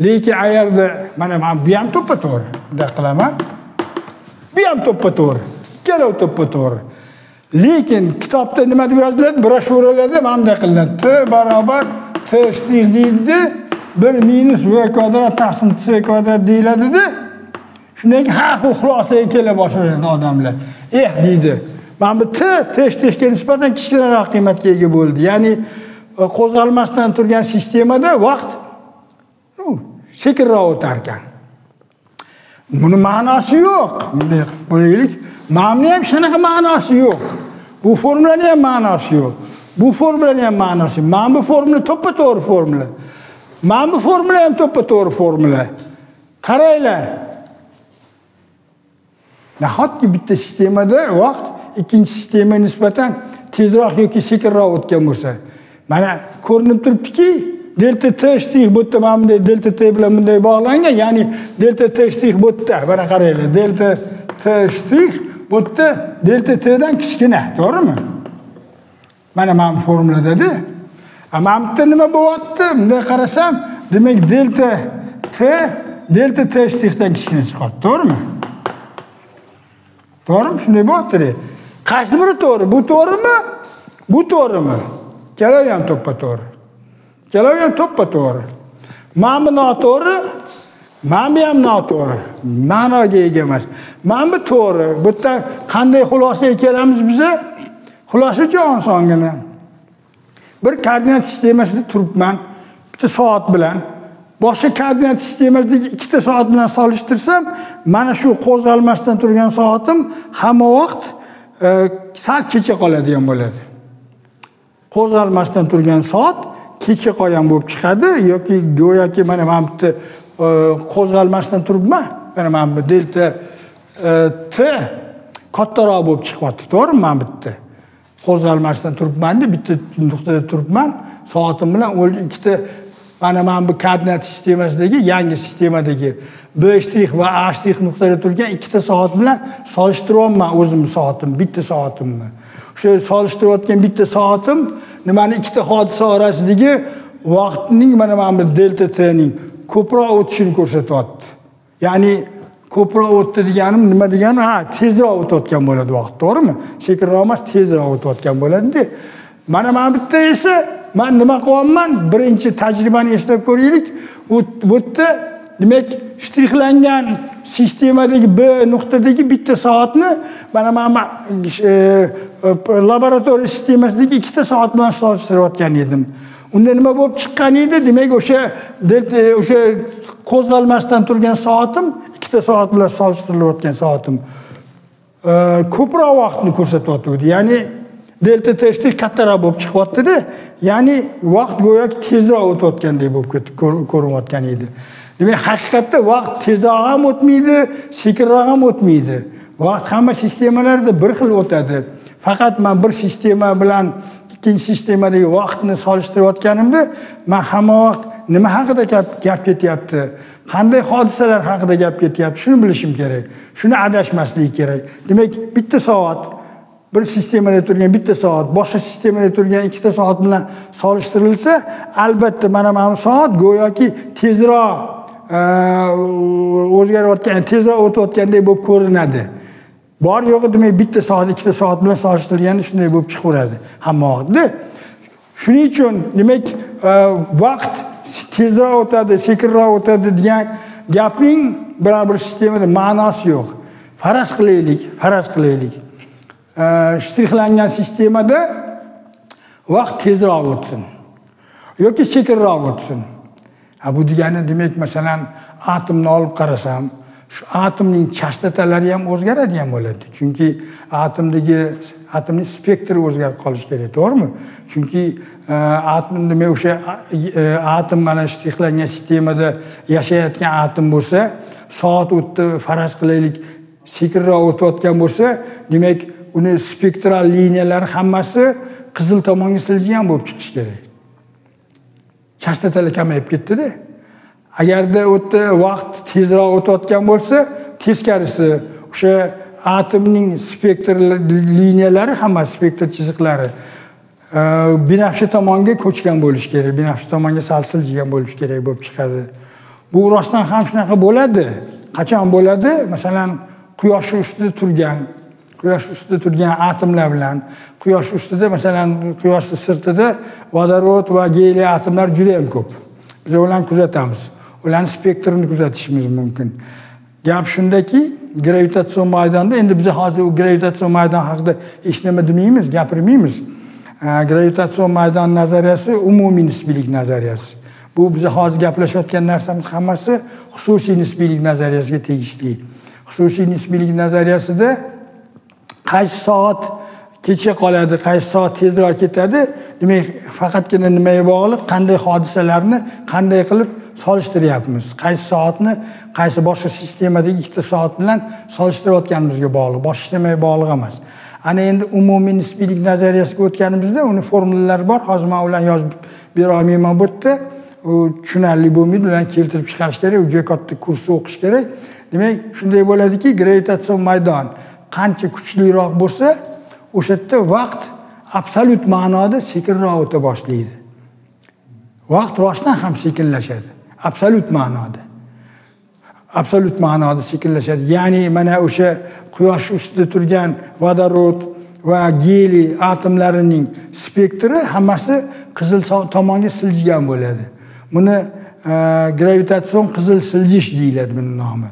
Lekin ayerda mana bu ham to'ppa-to'g'ri. Bunday qilaman. Bu ham to'ppa-to'g'ri. Ikkalovi to'ppa-to'g'ri. Lekin kitobda nima deb yoziladi? Broshuralarda mana bunday qilinadi. T barobar t shtrix deyildi. 1 minus v kvadrat taqsim t kvadrat deyiladi-da. Shundan keyin har xil xulosaga kela boshlaydi odamlar. Deydi. Mana bu t shtrixga nisbatan kichkinaroq qiymatga ega bo'ldi. Ya'ni qo'zg'almasdan turgan sistemada vaqt sekinroq o'tar ekan. Buni ma'nosi yo'q. Bunday qo'yaylik. Ma'nosi ham shunaqa ma'nosi yo'q. Bu formulaning ham ma'nosi yo'q. Bu formulaning ham ma'nosi. Mana bu formula to'ppa-to'g'ri formula. Mana bu formula ham to'ppa-to'g'ri formula. Qaranglar. Nahotki bitta sistemada vaqt ikkinchi sistemaga nisbatan tezroq yoki sekinroq o'tgan bo'lsa, mana ko'rinib turibdiki, delta t shtrix bu yerda mana bunday delta t bilan bunday bog'langan, ya'ni delta t shtrix bu yerda, mana qaranglar, delta t shtrix bu yerda delta t dan kichkina, to'g'rimi? Mana bu formuladada. Mana bu yerda nima bo'lyapti? Bunday qarasam, demak delta t shtrix dan kichkina chiqadi, to'g'rimi? To'g'rimi? Shunday bo'lyapti. Qaysi biri to'g'ri? Bu to'g'rimi? Bu to'g'rimi? Ikkalovi ham to'ppa-to'g'ri. Ikkalovi ham to'ppa-to'g'ri. Mana bu noto'g'ri, mana bu ham noto'g'ri. Ma'noga ega emas. Mana bu to'g'ri. Bu yerda qanday xulosaga kelamiz biz? Xulosa juda osongina. Bir koordinat sistemasida turibman, bitta soat bilan. Boshqa koordinat sistemasidagi ikkita soat bilan solishtirsam, mana shu qo'zg'almasdan turgan soatim hamma vaqt sal kecha qoladigan bo'ladi. Qo'zg'almasdan turgan soat kecha qolgan bo'lib chiqadi yoki go'yoki mana bu yerda qo'zg'almasdan turibman. Mana bu delta t kattaroq bo'lib chiqyapti, to'g'rimi? Mana bu yerda qo'zg'almasdan turibman-da, bitta nuqtada turibman. Soatim bilan ikkita mana bu koordinat sistemasidagi, yangi sistemadagi B shtrix va A shtrix nuqtada turgan ikkita soat bilan solishtiryapman o'zimning soatim, bitta soatimni. O'sha solishtirayotgan bitta soatim nimani ikkita hodisa orasidagi vaqtning mana bu delta t ning ko'proq o'tishini ko'rsatyapti. Ya'ni ko'proq o'tdi deganim nima degani? Tezroq o'tayotgan bo'ladi vaqt, to'g'rimi? Sekinroq emas, tezroq o'tayotgan bo'ladi-da. Mana bu yerda esa men nima qilyapman? Birinchi tajribani eslab ko'raylik. Bu yerda demak shtrixlangan sistemadagi B nuqtadagi bitta soatni mana laboratoriya sistemasidagi ikkita soat bilan solishtirayotgan edim. Unda nima bo'lib chiqqan edi? Demak, o'sha qo'zg'almasdan turgan soatim ikkita soat bilan solishtirilayotgan soatim ko'proq vaqtni ko'rsatyapti. Ya'ni delta teshti kattaroq bo'lib chiqyapti-da. Ya'ni vaqt go'yoki tezroq o'tayotgandek bo'lib ko'rinayotgan edi. Demak, haqiqatda vaqt tezroq ham o'tmaydi, sekinroq ham o'tmaydi. Vaqt hamma sistemalarda bir xil o'tadi. Faqat men bir sistema bilan ikkinchi sistemadagi vaqtni solishtirayotganimda, men hamma vaqt nima haqida gap ketyapti, qanday hodisalar haqida gap ketyapti, shuni bilishim kerak. Shuni adashmaslik kerak. Demak, bitta soat bir sistemada turgan bitta soat boshqa sistemada turgan ikkita soat bilan solishtirilsa, albatta mana bu soat go'yoki tezroq o'zgarayotgan, tezroq o'tayotgandek bo'lib ko'rinadi. Bor yo'g'i demak bitta soat ikkita soat bilan solishtirganda shunday bo'lib chiqaveradi hamma vaqtda. Shuning uchun demak vaqt tezroq o'tadi, sekinroq o'tadi degan gapning biror bir sistemada ma'nosi yo'q. Faraz qilaylik. Shtrixlangan sistemada vaqt tezroq o'tsin yoki sekinroq o'tsin. Bu degani demak, masalan, atomni olib qarasam, shu atomning chastotalari ham o'zgaradigan bo'ladi. Chunki atomning spektri o'zgarib qolishi kerak, to'g'rimi? Chunki atom demak o'sha atom mana shtrixlangan sistemada yashayotgan atom bo'lsa, soat o'tdi, faraz qilaylik, sekinroq o'tayotgan bo'lsa, demak uni spektral liniyalari hammasi qizil tomonga siljgan bo'lib chiqishi kerak. Chastotalar kamayib ketdi-da. Agarda o'tda vaqt tezroq o'tayotgan bo'lsa, teskarisi o'sha atomning spektr liniyalari, hamma spektr chiziqlari binafsha tomonga ko'chgan bo'lishi kerak, binafsha tomonga sal siljigan bo'lishi kerak bo'lib chiqadi. Bu rostdan ham shunaqa bo'ladi. Qachon bo'ladi? Masalan, quyosh ustida turgan atomlar bilan quyosh ustida, masalan, quyoshning sirtida vodorod va geliy atomlar juda ham ko'p. Biz ularni kuzatamiz. Ularning spektrini kuzatishimiz mumkin. Gap shundaki, gravitatsion maydonda, endi biz hozir u gravitatsion maydon haqida hech nima demaymiz, gapirmaymiz. Gravitatsion maydon nazariyasi umumiy nisbiylik nazariyasi. Bu biz hozir gaplashayotgan narsamiz hammasi xususiy nisbiylik nazariyasiga tegishli. Xususiy nisbiylik nazariyasida qaysi soat kecha qoladi, qaysi soat tezroq ketadi, demak faqatgina nimaga bog'liq, qanday hodisalarni qanday qilib solishtiryapmiz. Qaysi soatni qaysi boshqa sistemadagi ikkita soat bilan solishtirayotganimizga bog'liq, boshqa nimaga bog'liq emas. Ana endi umumiy nisbiylik nazariyasiga o'tganimizda uni formulalari bor. Hozir men ularni yozib bera olmayman bu yerda. U tushunarli bo'lmaydi, ularni keltirib chiqarish kerak, juda katta kursni o'qish kerak. Demak, shunday bo'ladiki, gravitatsion maydon qancha kuchliroq bo'lsa, o'sha yerda vaqt absolyut ma'noda sekinroq o'ta boshlaydi. Vaqt rostdan ham sekinlashadi, absolyut ma'noda sekinlashadi. Ya'ni mana o'sha quyosh ustida turgan vodorod va geliy atomlarining spektri hammasi qizil tomonga siljigan bo'ladi. Buni gravitatsion qizil siljish deyiladi, buning nomi.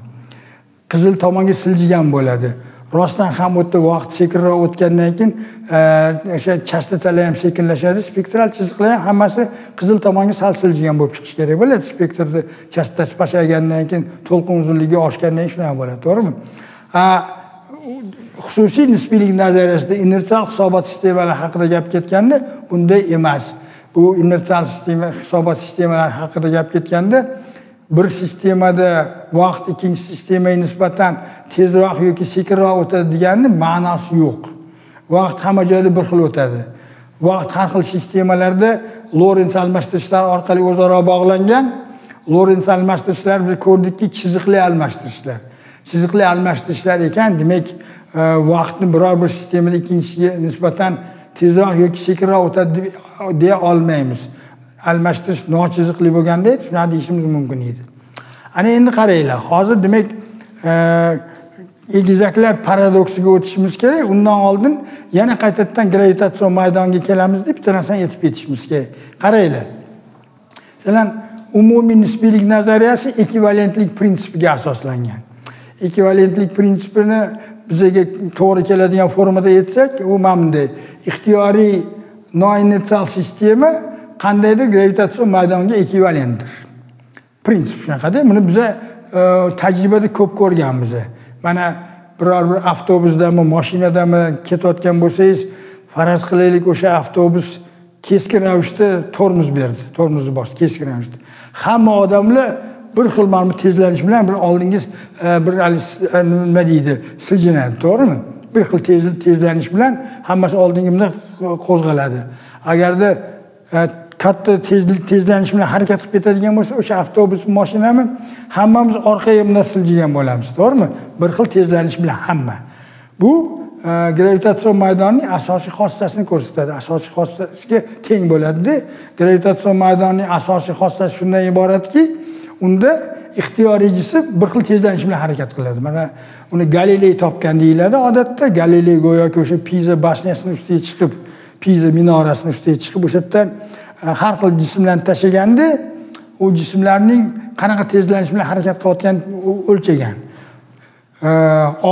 Qizil tomonga siljigan bo'ladi. Rostdan ham o'tda vaqt sekinroq o'tgandan keyin o'sha chastotalar ham sekinlashadi, spektral chiziqlar ham hammasi qizil tomonga sal siljigan bo'lib chiqishi kerak bo'ladi. Spektrni chastotasi pasaygandan keyin to'lqin uzunligi oshgandan keyin shunaqa bo'ladi, to'g'rimi? Xususiy nisbiylik nazariyasida inersial hisobot sistemalari haqida gap ketganda bunday emas. Bu inersial hisobot sistemalari haqida gap ketganda bir sistemada vaqt ikkinchi sistemaga nisbatan tezroq yoki sekinroq o'tadi deganning ma'nosi yo'q. Vaqt hamma joyda bir xil o'tadi. Vaqt har xil sistemalarda Lorentz almashtirishlar orqali o'zaro bog'langan. Lorentz almashtirishlar biz ko'rdikki, chiziqli almashtirishlar. Chiziqli almashtirishlar ekan, demak, vaqtni biror bir sistemada ikkinchisiga nisbatan tezroq yoki sekinroq o'tadi deya olmaymiz. Almashtirish nochiziqli bo'lganda shuni deyishimiz mumkin edi. Ana endi qaranglar, hozir demak egizaklar paradoksiga o'tishimiz kerak. Undan oldin yana qaytadan gravitatsion maydonga kelamiz deb bitta narsani aytib ketishimiz kerak. Qaranglar. Masalan, umumiy nisbiylik nazariyasi ekvivalentlik prinsipiga asoslangan. ekvivalentlik prinsipini bizga to'g'ri keladigan formada aytsak, u mana bunday. Ixtiyoriy noinnersial sistema qandaydir gravitatsion maydonga ekvivalentdir. Prinsip shunaqada. Buni biz tajribada ko'p ko'rganmiz. Mana biror bir avtobusdami, mashinadami ketayotgan bo'lsangiz, faraz qilaylik, o'sha avtobus keskin ravishda tormoz berdi. Tormozni bosdi keskin ravishda. Hamma odamlar bir xil mana bu tezlanish bilan bir oldingiz bir nima deydi, siljinadi, to'g'rimi? Bir xil tezlanish bilan hammasi oldingimda qo'zg'aladi. Agarda katta tezlanish bilan harakat qilib ketadigan bo'lsa, o'sha avtobus, mashinami hammamiz orqaga bunday siljigan bo'lamiz, to'g'rimi? Bir xil tezlanish bilan hamma. Bu gravitatsion maydonning asosiy xossasini ko'rsatadi. Asosiy xossasiga teng bo'ladi. Gravitatsion maydonning asosiy xossasi shundan iboratki, unda ixtiyoriy jism bir xil tezlanish bilan harakat qiladi. Mana uni Galiley topgan deyiladi odatda. Galiley go'yoki o'sha Piza bashniyasining ustiga chiqib, Piza minorasining ustiga chiqib, o'sha yerdan har xil jismlarni tashaganda, u jismlarning qanaqa tezlanish bilan harakat qilayotganini o'lchagan.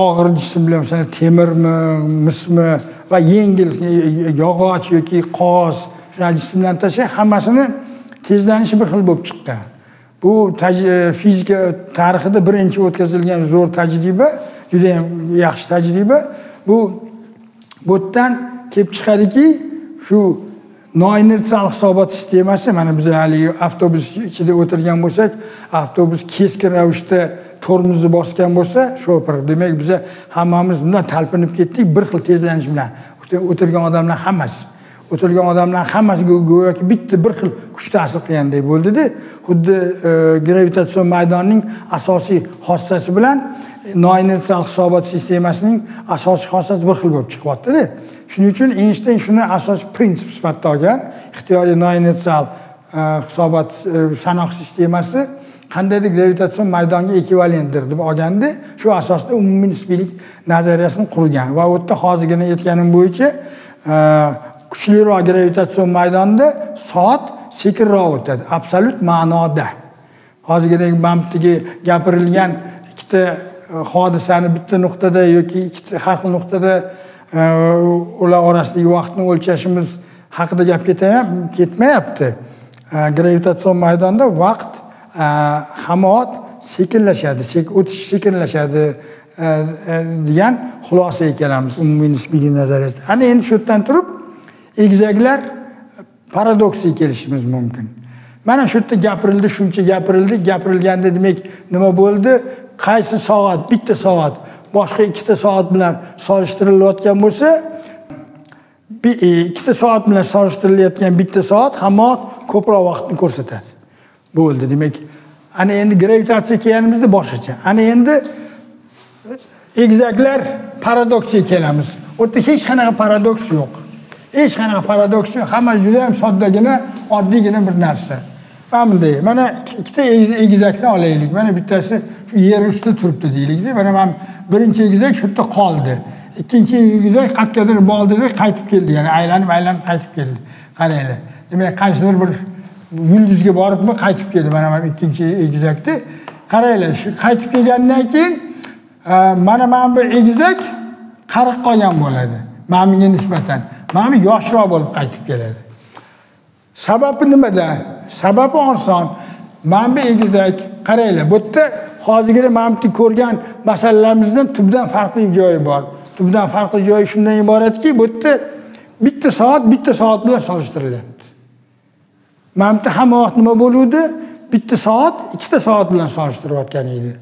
Og'ir jism bilan masalan temirmi, mismi va yengil yog'och yoki qog'oz shunaqa jismlarni tashay, hammasini tezlanishi bir xil bo'lib chiqqan. Bu fizika tarixida birinchi o'tkazilgan zo'r tajriba, juda ham yaxshi tajriba. Bu yerdan kelib chiqadiki, shu noinersial hisobot sistemasi, mana biz hali avtobus ichida o'tirgan bo'lsak, avtobus keskin ravishda tormozni bosgan bo'lsa, shofer, demak biz hammamiz bundan talpinib ketdik, bir xil tezlanish bilan. O'tirgan odamlar hammasi go'yoki bitta bir xil kuch ta'sir qilgandek bo'ldi-da. Xuddi gravitatsion maydonning asosiy xossasi bilan noinersial hisobot sistemasining asosiy xossasi bir xil bo'lib chiqyapti-da. Shuning uchun Einstein shuni asosiy prinsip sifatida olgan. Ixtiyoriy noinersial hisobot sanoq sistemasi qandaydir gravitatsion maydonga ekvivalentdir deb olganda, shu asosda umumiy nisbiylik nazariyasini qurgan va u yerda hozirgina aytganim bo'yicha kuchliroq gravitatsion maydonda soat sekinroq o'tadi, absolut ma'noda. Hozirgidek mantiqiy gapirilgan ikkita hodisani bitta nuqtada yoki ikkita har xil nuqtada ular orasidagi vaqtni o'lchashimiz haqida gap ketmayapti. Gravitatsion maydonda vaqt hamot sekinlashadi, o'tish sekinlashadi degan xulosaga kelamiz umumiy nisbiylik nazariyasida. Ana endi shu yerdan turib egizaklar paradoksiga kelishimiz mumkin. Mana shu yerda gapirildi, shuncha gapirilganda demak nima bo'ldi? Qaysi soat, bitta soat boshqa ikkita soat bilan solishtirilayotgan bo'lsa, ikkita soat bilan solishtirilayotgan bitta soat hamon ko'proq vaqtni ko'rsatadi. Bo'ldi. Demak, ana endi gravitatsiya kelganimizda boshqacha. Ana endi egizaklar paradoksiga kelamiz. U yerda hech qanaqa paradoks yo'q. Hech qanaqa paradoks yo'q. Hamma juda ham soddagina, oddiygina bir narsa. Mana bunday. Mana ikkita egizakni olaylik. Mana bittasi shu yer ustida turibdi deylik-da. Mana birinchi egizak shu yerda qoldi. Ikkinchi egizak qayergadir bordi-da, qaytib keldi. Ya'ni aylanib qaytib keldi. Qaranglar. Demak, qaysidir bir yulduzga boribmi qaytib keldi. Mana ikkinchi egizakni. Qaranglar, shu qaytib kelgandan keyin mana bu egizak qariq qolgan bo'ladi. Mana bunga nisbatan. Mana yoshroq bo'lib qaytib keladi. Sababi nimada? Sababi oson. Mana bu egizak, qaranglar, bu yerda hozirgina mana bu ko'rgan masalalarimizdan tubdan farqli joyi bor. Tubdan farqli joyi shundan iboratki, bu yerda bitta soat bilan solishtirilyapti. Mana bu hamma vaqt nima bo'luvdi? Bitta soat ikkita soat bilan solishtirayotgan edi.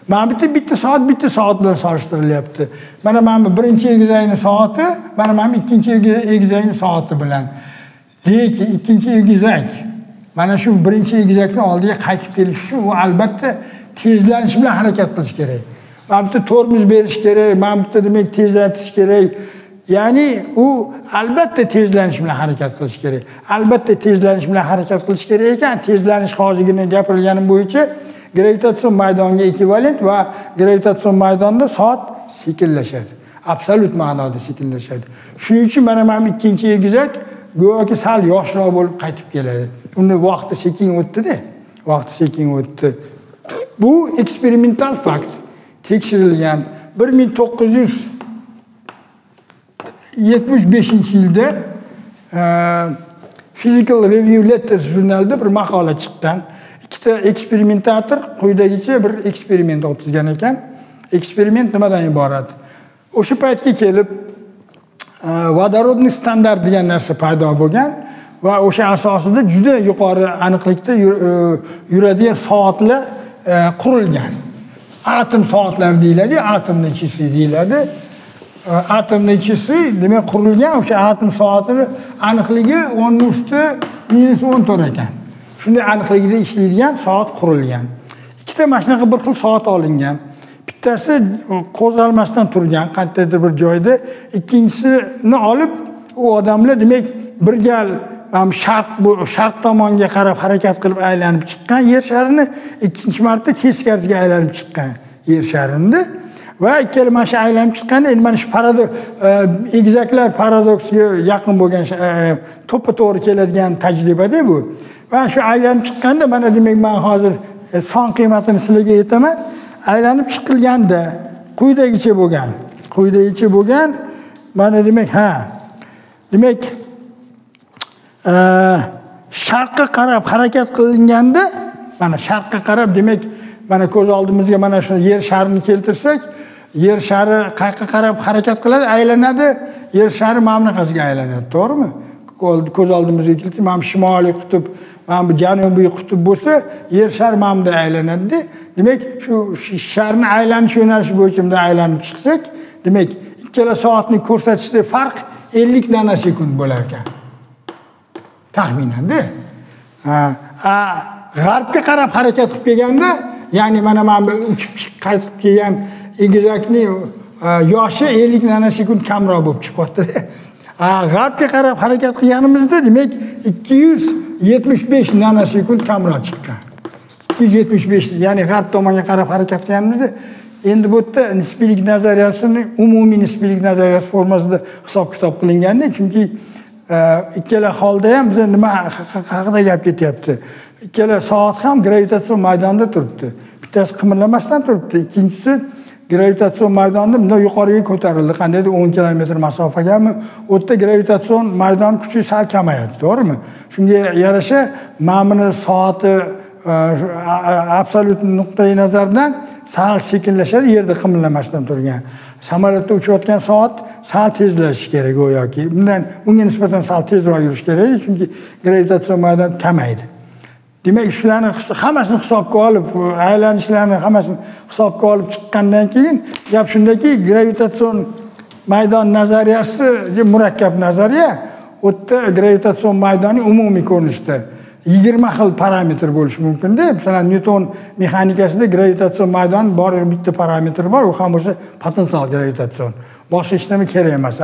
Mana bu bitta soat bilan solishtirilyapti. Mana birinchi egizakning soati, mana ikkinchi egizakning soati bilan. Lekin ikkinchi egizak mana shu birinchi egizakning oldiga qaytib kelish uchun u albatta tezlanish bilan harakat qilish kerak. Mana bu tormoz berish kerak, mana bu demak tezlatish kerak. Ya'ni u albatta tezlanish bilan harakat qilish kerak. Albatta tezlanish bilan harakat qilish kerak ekan. Tezlanish hozirgina gapirilganim bo'yicha gravitatsion maydonga ekvivalent va gravitatsion maydonda soat sekinlashadi. Absolut ma'noda sekinlashadi. Shuning uchun mana ikkinchi egizak go'yoki sal yoshroq bo'lib qaytib keladi. Unda vaqti sekin o'tdi-da. Vaqti sekin o'tdi. Bu eksperimental fakt. tekshirilgan. 1975-yilda Physical Review Letters jurnalida bir maqola chiqqan. Ikkita eksperimentator quyidagicha bir eksperiment o'tkazgan ekan. Eksperiment nimadan iborat? O'sha paytga kelib vodorodniy standart degan narsa paydo bo'lgan va o'sha asosida juda yuqori aniqlikda yuradigan soatlar qurilgan. Atom soatlar deyiladi, atomning ichisi deyiladi. Atomning ichisi demak qurilgan, o'sha atom soatini aniqligi 10⁻⁻14 ekan. Shunday aniqligida ishlaydigan soat qurilgan. Ikkita mana shunaqa bir xil soat olingan. Bittasi qo'zg'almasdan turgan qandaydir bir joyda, ikkinchisini olib u odamlar demak bir gal sharq tomonga qarab harakat qilib aylanib chiqqan yer sharini, ikkinchi marta teskarisiga aylanib chiqqan yer sharini va ikkala mana shu aylanib chiqqanda endi mana shu egizaklar paradoksiga yaqin bo'lgan to'ppa-to'g'ri keladigan tajribada bu. Va shu aylanib chiqqanda mana demak men hozir son qiymatini sizlarga aytaman. Aylanib chiqilganda quyidagicha bo'lgan. Quyidagicha bo'lgan. Mana demak demak sharqqa qarab harakat qilinganda, mana sharqqa qarab demak mana ko'z oldimizga mana shu yer sharini keltirsak, yer shari qayerga qarab harakat qiladi, aylanadi, yer shari mana bunaqasiga aylanadi, to'g'rimi? Ko'z oldimizga keltirsak, mana shimoliy qutb, mana bu janubiy qutb bo'lsa, yer shari mana bunday aylanadi. Demak, shu sharni aylanish yo'nalishi bo'yicha bunday aylanib chiqsak, demak, ikkala soatni ko'rsatishda farq 50 nanosekund bo'lar ekan. Taxminan-da. G'arbga qarab harakat qilib kelganda, ya'ni mana bu uchib qaytib kelgan egizakning yoshi 50 nanosekund kamroq bo'lib chiqyapti. G'arbga qarab harakat qilganimizda, demak, 275 nanosekund kamroq chiqqan. 275, ya'ni g'arb tomonga qarab harakat qilganimizda, endi bu yerda nisbiylik nazariyasini umumiy nisbiylik nazariyasi formasida hisob-kitob qilinganda, chunki ikkala holda ham biz nima haqida gap ketyapti. Ikkala soat ham gravitatsion maydonda turibdi. Bittasi qimirlamasdan turibdi, ikkinchisi gravitatsion maydonda bunday yuqoriga ko'tarildi. Qandaydir 10 kilometr masofagami, u yerda gravitatsion maydon kuchi sal kamayadi, to'g'rimi? Shunga yarasha mana soati absolyut nuqtai nazardan sal sekinlashadi, yerda qimirlamasdan turgan. Samolyotda uchayotgan soat sal tezlashishi kerak go'yoki. Unga nisbatan sal tezroq yurish kerak, chunki gravitatsion maydon kamaydi. Demak, shularni hammasini hisobga olib, aylanishlarni hammasini hisobga olib chiqqandan keyin gap shundaki, gravitatsion maydon nazariyasi murakkab nazariya, u yerda gravitatsion maydoni umumiy ko'rinishda 20 xil parametr bo'lishi mumkin-da. Masalan, Newton mexanikasida gravitatsion maydon bor, bitta parametr bor, u ham o'sha potensial gravitatsion. Boshqa hech nima kerak emas.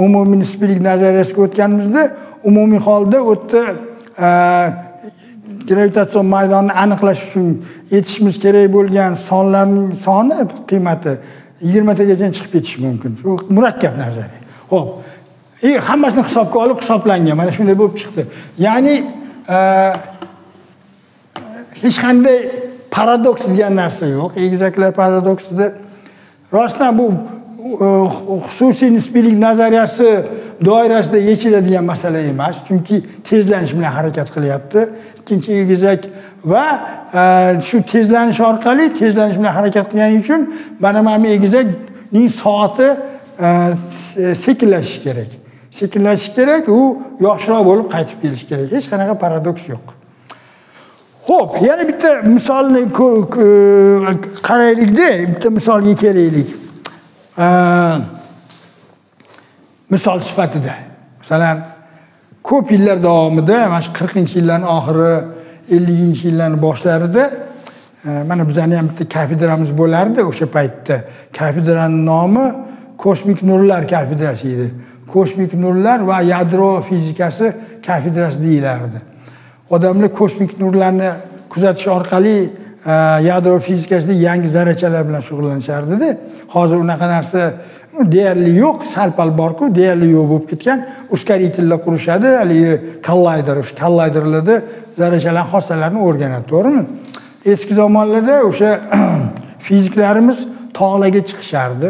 Umumiy nisbiylik nazariyasiga o'tganimizda, umumiy holda u yerda gravitatsion maydonni aniqlash uchun yetishimiz kerak bo'lgan sonlarning soni, qiymati 20 tagacha chiqib ketishi mumkin. Shu murakkab nazariya. Xo'p, hammasini hisobga olib hisoblangan. Mana shunday bo'lib chiqdi. Ya'ni hech qanday paradoks degan narsa yo'q. Egizaklar paradoksida rostdan bu xususiy nisbiylik nazariyasi doirasida yechiladigan masala emas, chunki tezlanish bilan harakat qilyapti. Ikkinchi egizak va shu tezlanish orqali tezlanish bilan harakat qilgani uchun mana egizakning soati sekinlashishi kerak. Sekinlashishi kerak, u yoshroq bo'lib qaytib kelishi kerak. Hech qanaqa paradoks yo'q. Xo'p, yana bitta misolni qaraylik-da, bitta misolga kelaylik. Misol sifatida. Masalan, ko'p yillar davomida, mana shu 40-yillarning oxiri, 50-yillarning boshlarida mana bizning ham bitta kafedramiz bo'lardi o'sha paytda. Kafedraning nomi Kosmik nurlar kafedrasi edi. Kosmik nurlar va yadro fizikasi kafedrasi deyilardi. Odamlar kosmik nurlarni kuzatish orqali yadro fizikasida yangi zarrachalar bilan shug'ullanishardi-da. Hozir unaqa narsa deyarli yo'q, sal-pal bor-ku, deyarli yo'q bo'lib ketgan. Uskaritellar qurishadi, haligi kollайderlarda zarrachalar xossalarini o'rganadi, to'g'rimi? Eski zamonlarda o'sha Fiziklarimiz tog'larga chiqishardi.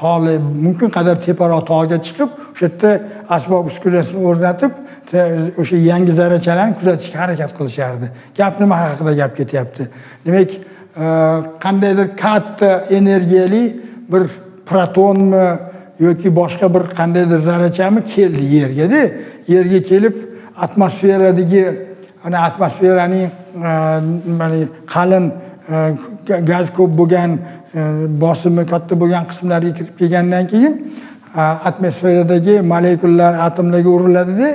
Tog'lar mumkin qadar teparoq tog'ga chiqib, o'sha yerda asbob uskunasini o'rnatib, o'sha yangi zarrachalarni kuzatishga harakat qilishardi. Gap nima haqida gap ketyapti? Demak, qandaydir katta energiyali bir protonmi yoki boshqa bir qandaydir zarrachami keldi yerga-da. Yerga kelib atmosferadagi atmosferaning mana qalin gaz ko'p bo'lgan bosimi katta bo'lgan qismlarga kirib kelgandan keyin atmosferadagi molekulalar atomlarga uriladi-da,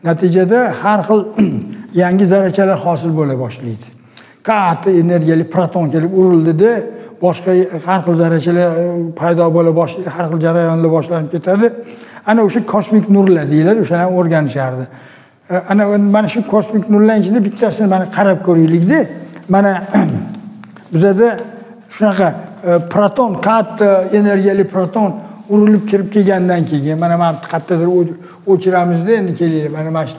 natijada har xil yangi zarrachalar hosil bo'la boshlaydi. Katta energiyali proton kelib urildi-da, boshqa har xil zarrachalar paydo bo'la boshlaydi, har xil jarayonlar boshlanib ketadi. Ana o'sha kosmik nurlar deyiladi, o'shalarni o'rganishardi. Mana shu kosmik nurlar ichida bittasini mana qarab ko'raylik-da. Mana bizada shunaqa proton, katta energiyali proton urilib kirib kelgandan keyin mana qayerdadir o'chiramiz-da, endi kelaylik. Mana shu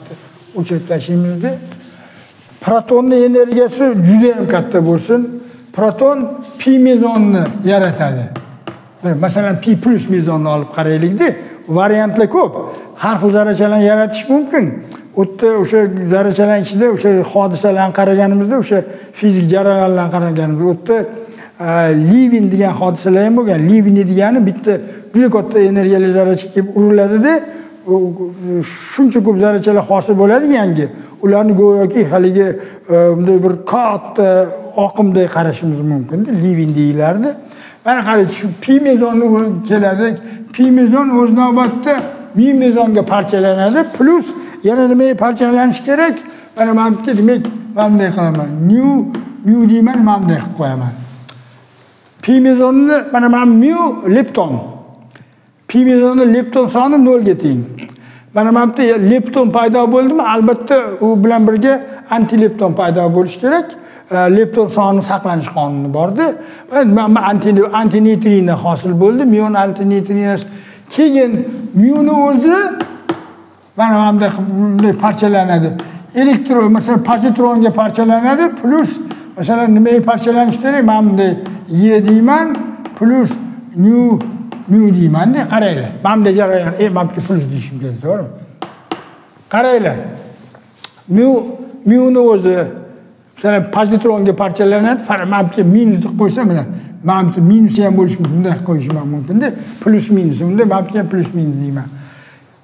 o'chirib tashlaymiz-da. Protonning energiyasi juda ham katta bo'lsin. Proton pi mezonni yaratadi. Masalan, pi plus mezonni olib qaraylik-da. Variantlar ko'p. Har xil zarrachalarni yaratish mumkin. O'tda o'sha zarrachalar ichida o'sha hodisalarni qaraganimizda, o'sha fizik jarayonlarni qaraganimizda, o'tda Levin degan hodisalar ham bo'lgan. Levin degani bitta juda katta energiyali zarracha kelib uriladi-da, shuncha ko'p zarrachalar hosil bo'ladi yangi. Ularni go'yoki haligi bunday bir katta oqimday qarashimiz mumkin. Levin deyilardi. Mana qarang, shu pi mezonni keladi. Pi mezon o'z navbatida mi mezonga parchalanadi, plus yana nimaga parchalanish kerak? Mana menga demak, men bunday qilaman. Mu deyman, men bunday qilib qo'yaman. Pi mezonni mana men mu lepton. Pi mezonni lepton soni 0 ga teng. Mana menga lepton paydo bo'ldimi? Albatta u bilan birga antilepton paydo bo'lishi kerak. Lepton soni saqlanish qonuni bordi. Antineytrino hosil bo'ldi. Mion antineytrinosi. Keyin mioni o'zi mana bunday parchalanadi. Elektron masalan pozitronga parchalanadi, plus masalan nimaga parchalanish kerak? Men bunday E deyman, plus mu deyman-da. Qaranglar. Men bunday jarayon, menga plus deyishim kerak, to'g'rimi? Qaranglar. Mu'ni o'zi masalan pozitronga parchalanadi, menga minus deb qo'ysam, mana menga minus ham bo'lishi mumkin, bunday qo'yishim mumkin-da. Plus minus, unda menga plus minus deyman.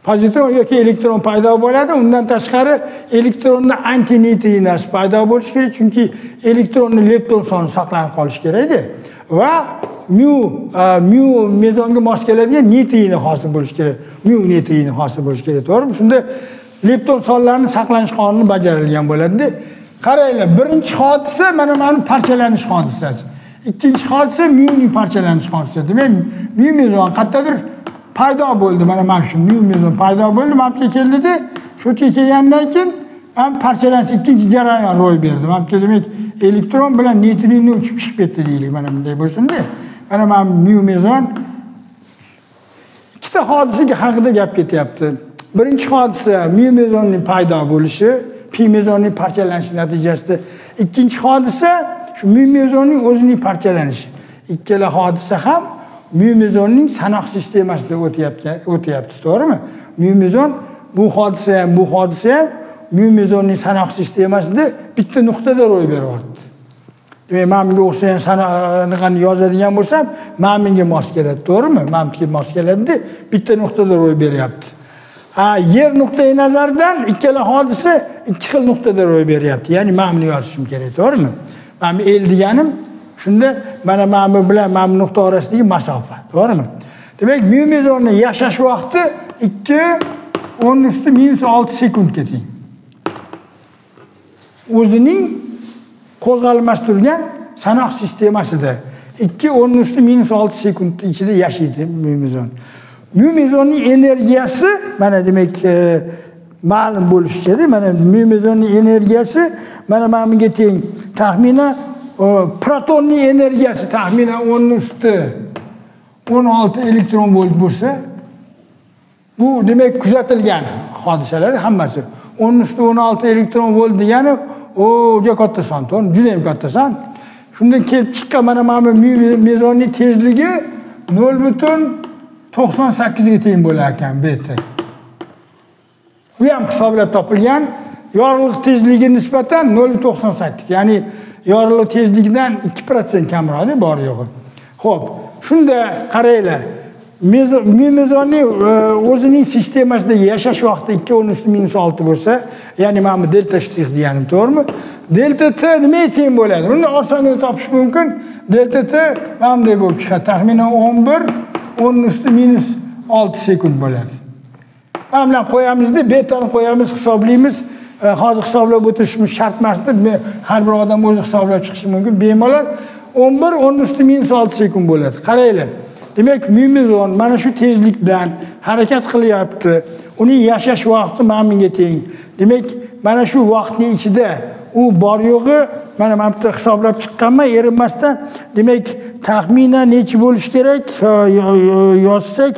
Pozitron yoki elektron paydo bo'ladi. Undan tashqari elektronning antineytrinosi paydo bo'lishi kerak, chunki elektronning lepton soni saqlanib qolishi kerak-da. Va mu mezonga mos keladigan neytrino hosil bo'lishi kerak. Mu neytrino hosil bo'lishi kerak, to'g'rimi? Shunda lepton sonlarining saqlanish qonuni bajarilgan bo'ladi-da. Qaranglar, birinchi hodisa mana parchalanish hodisasi. Ikkinchi hodisa muning parchalanish hodisasi. Demak, mu mezon qayerdadir paydo bo'ldi. Mana shu mu mezon paydo bo'ldi, menga keldi-da, shu yerga kelgandan keyin ham parchalanish ikkinchi jarayon ro'y berdi. Menga demak, elektron bilan neytrino uchib chiqib ketdi deylik, mana bunday bo'lsin-da. Mana mu mezon ikkita hodisa haqida gap ketyapti. Birinchi hodisa mu mezonning paydo bo'lishi, pi mezonning parchalanishi natijasida. Ikkinchi hodisa shu mu mezonning o'zining parchalanishi. Ikkala hodisa ham mu mezonning sanoq sistemasida o'tyapti, to'g'rimi? Mu mezon bu hodisa ham mu mezonning sanoq sistemasida bitta nuqtada ro'y beryapti. Demak, menga o'xshagan sanoqni yozadigan bo'lsam, menga mos keladi, to'g'rimi? Menga mos keladi, bitta nuqtada ro'y beryapti. Yer nuqtai nazaridan ikkala hodisa ikki xil nuqtada ro'y beryapti. Ya'ni menga yozishim kerak, to'g'rimi? Men el deganim shunda mana men bilan men nuqta orasidagi masofa, to'g'rimi? Demak, mu mezonning yashash vaqti 2⁻⁻6 sekundga teng. O'zining qo'zg'almas turgan sanoq sistemasida 2⁻⁻6 sekund ichida yashaydi mu mezon. Mu mezonning energiyasi mana demak ma'lum bo'lishicha, mana mu mezonning energiyasi mana menga teng. Taxminan protonning energiyasi taxminan 10⁻16 elektron volt bo'lsa, bu demak kuzatilgan hodisalar hammasi. 10⁻16 elektron volt degani juda katta son, to'g'rimi? Juda ham katta son. Shu Shundan kelib chiqqan mana bu mezonning tezligi 0,98 ga teng bo'lar ekan beta. Bu ham hisoblab topilgan. Yorug'lik tezligiga nisbatan 0,98. Ya'ni yorug'lik tezligidan 2% kamroq bor yo'g'i. Xo'p, shunda qaranglar. Mezonning o'zining sistemasida yashash vaqti 2⁻⁻6 bo'lsa, ya'ni mana bu delta shtrix deganim, to'g'rimi? Delta t nimaga teng bo'ladi? Uni osongina topish mumkin. Delta t mana bunday bo'lib chiqadi. Taxminan 11⁻⁻6 sekund bo'ladi. Mana bilan qo'yamizda, betani qo'yamiz, hisoblaymiz. Hozir hisoblab o'tirishimiz shart emasdir. Har bir odam o'zi hisoblab chiqishi mumkin. Bemalol 11⁻⁻6 sekund bo'ladi. Qaranglar. Demak, mezon mana shu tezlik bilan harakat qilyapti. Uning yashash vaqti mana bunga teng. Demak, mana shu vaqtning ichida u bor yo'g'i mana bu yerda hisoblab chiqqanman, erinmasdan. Demak, taxminan necha bo'lish kerak? Yozsak,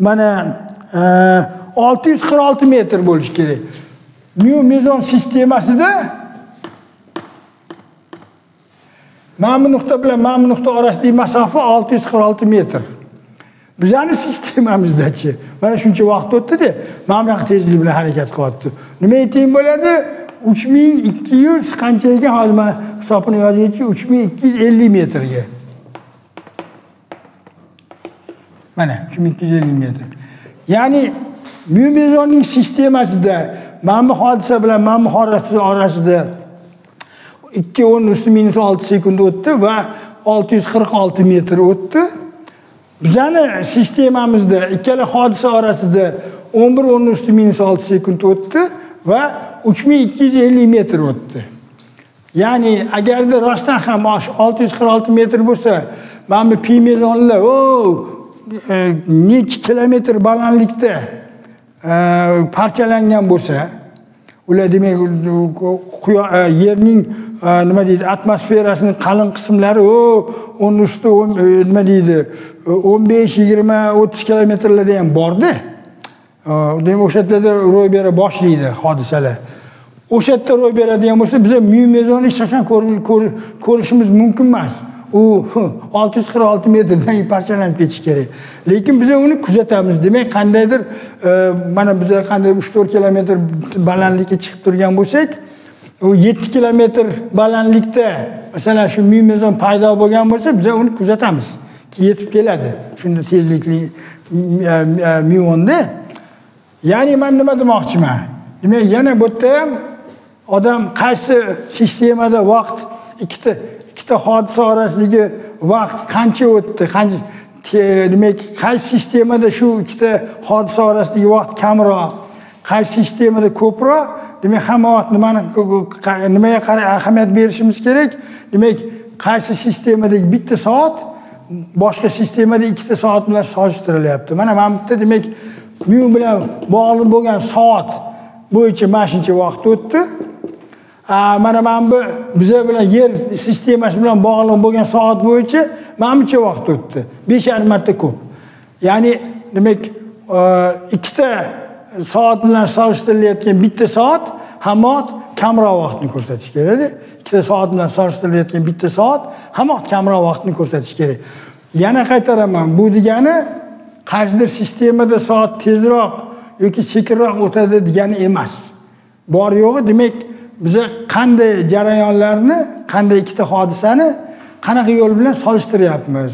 mana 646 metr bo'lish kerak. Mezon sistemasida mana bu nuqta bilan mana bu nuqta orasidagi masofa 646 metr. Bizning sistemamizda-chi mana shuncha vaqt o'tdi-da, mana bunaqa tezlik bilan harakat qilyapti. Nimaga teng bo'ladi? 3200 qancha ekan? Hozir men hisobini yozaychi, 3250 metrga. Mana 3250 metr. Ya'ni mezonning sistemasida mana bu hodisa bilan mana bu hodisa orasida 2⁻⁻6 sekund o'tdi va 646 metr o'tdi. Bizning sistemamizda ikkala hodisa orasida 11⁻⁻6 sekund o'tdi va 3250 metr o'tdi. Ya'ni agarda rostdan ham 646 metr bo'lsa, mana bu pi mezonlar necha kilometr balandlikda parchalangan bo'lsa, ular demak yerning nima deydi, atmosferasining qalin qismlari onun usti nima deydi, 15, 20, 30 kilometrlarda ham bordi. Demak, o'sha yerda ro'y bera boshlaydi hodisalar. O'sha yerda ro'y beradigan bo'lsa, biz mezonni hech qachon ko'rishimiz mumkin emas. U 646 metrdan parchalanib ketishi kerak. Lekin biz uni kuzatamiz. Demak, qandaydir mana biz qanday 3-4 kilometr balandlikka chiqib turgan bo'lsak, u 7 kilometr balandlikda masalan shu mezon paydo bo'lgan bo'lsa, biz uni kuzatamiz. Yetib keladi. Shunda tezlikli miyonda. Ya'ni men nima demoqchiman? Demak, yana bu yerda ham odam qaysi sistemada vaqt ikkita hodisa orasidagi vaqt qancha o'tdi, demak, qaysi sistemada shu ikkita hodisa orasidagi vaqt kamroq, qaysi sistemada ko'proq, demak, hamma vaqt nimaga qarab ahamiyat berishimiz kerak? Demak, qaysi sistemadagi bitta soat boshqa sistemada ikkita soat bilan solishtirilyapti. Mana bu yerda demak, myu bilan bog'liq bo'lgan soat bo'yicha mana shuncha vaqt o'tdi. Mana bu biza bilan yer sistemasi bilan bog'liq bo'lgan soat bo'yicha mana buncha vaqt o'tdi. 5 marta ko'p. Ya'ni demak, ikkita soat bilan solishtirilayotgan bitta soat hamon kamroq vaqtni ko'rsatish kerak. Ikkita soat bilan solishtirilayotgan bitta soat hamon kamroq vaqtni ko'rsatish kerak. Yana qaytaraman, bu degani qaysidir sistemada soat tezroq yoki sekinroq o'tadi degani emas. Bor yo'g'i, demak, biz qanday jarayonlarni, qanday ikkita hodisani qanaqa yo'l bilan solishtiryapmiz?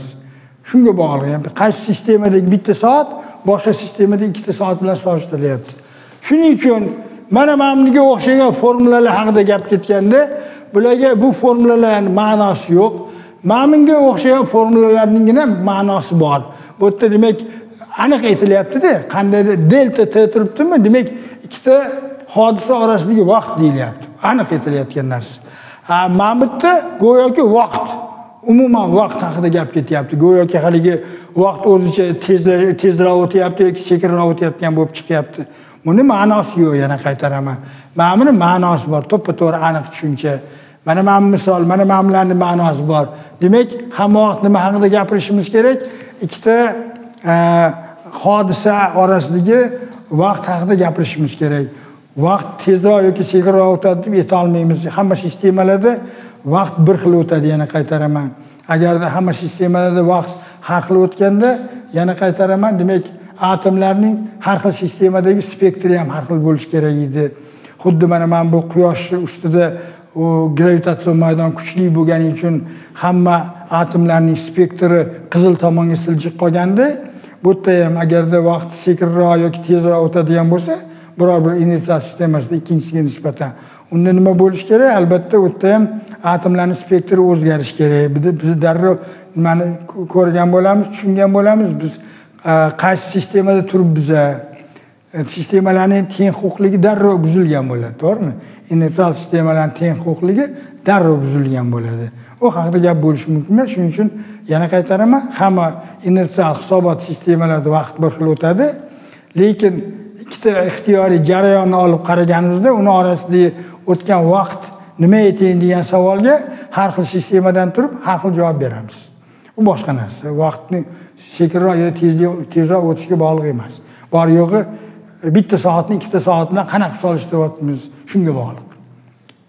Shunga bog'liq. Qaysi sistemadagi bitta soat boshqa sistemada ikkita soat bilan solishtirilyapti. Shuning uchun mana bunga o'xshagan formulalar haqida gap ketganda, bularga bu formulalarning ma'nosi yo'q. Bunga o'xshagan formulalarningina ma'nosi bor. Bu yerda demak aniq aytilyapti-da, qandaydir delta t turibdimi? Demak, ikkita hodisa orasidagi vaqt deyilyapti. Aniq aytilayotgan narsa. Mana bu yerda go'yoki vaqt, umuman vaqt haqida gap ketyapti. Go'yoki haligi vaqt o'zicha tezroq o'tyapti yoki sekinroq o'tayotgan bo'lib chiqyapti. Buni ma'nosi yo'q, yana qaytaraman. Mana buni ma'nosi bor, to'ppa-to'g'ri aniq tushuncha. Mana misol, mana bularning ma'nosi bor. Demak, hamma vaqt nima haqida gapirishimiz kerak? Ikkita hodisa orasidagi vaqt haqida gapirishimiz kerak. Vaqt tezroq yoki sekinroq o'tadi deb ayta olmaymiz. Hamma sistemalarda vaqt bir xil o'tadi, yana qaytaraman. Agarda hamma sistemalarda vaqt har xil o'tganda, yana qaytaraman, demak atomlarning har xil sistemadagi spektri ham har xil bo'lishi kerak edi. Xuddi mana bu quyosh ustida o gravitatsion maydon kuchli bo'lgani uchun hamma atomlarning spektri qizil tomonga siljib qolganda, bu yerda ham agarda vaqt sekinroq yoki tezroq o'tadigan bo'lsa, biror bir inersiya sistemasida ikkinchisiga nisbatan unda nima bo'lishi kerak? Albatta, u yerda ham atomlarning spektri o'zgarishi kerak. Biz darrov nimani ko'rgan bo'lamiz, tushungan bo'lamiz. Biz qaysi sistemada turibmiz? Sistemalarning teng huquqligi darrov buzilgan bo'ladi, to'g'rimi? Inersial sistemalarning teng huquqligi darrov buzilgan bo'ladi. U haqida gap bo'lishi mumkin. Shuning uchun yana qaytaraman, hamma inersial hisobot sistemalarida vaqt bir xil o'tadi, lekin ikkita ixtiyoriy jarayonni olib qaraganimizda, uni orasidagi o'tgan vaqt nima ekan degan savolga har xil sistemadan turib har xil javob beramiz. Bu boshqa narsa. Vaqtni sekinroq yoki tezroq o'tishiga bog'liq emas. Bor yo'g'i bitta soatni ikkita soat bilan qanaqa solishtiryapmiz, shunga bog'liq.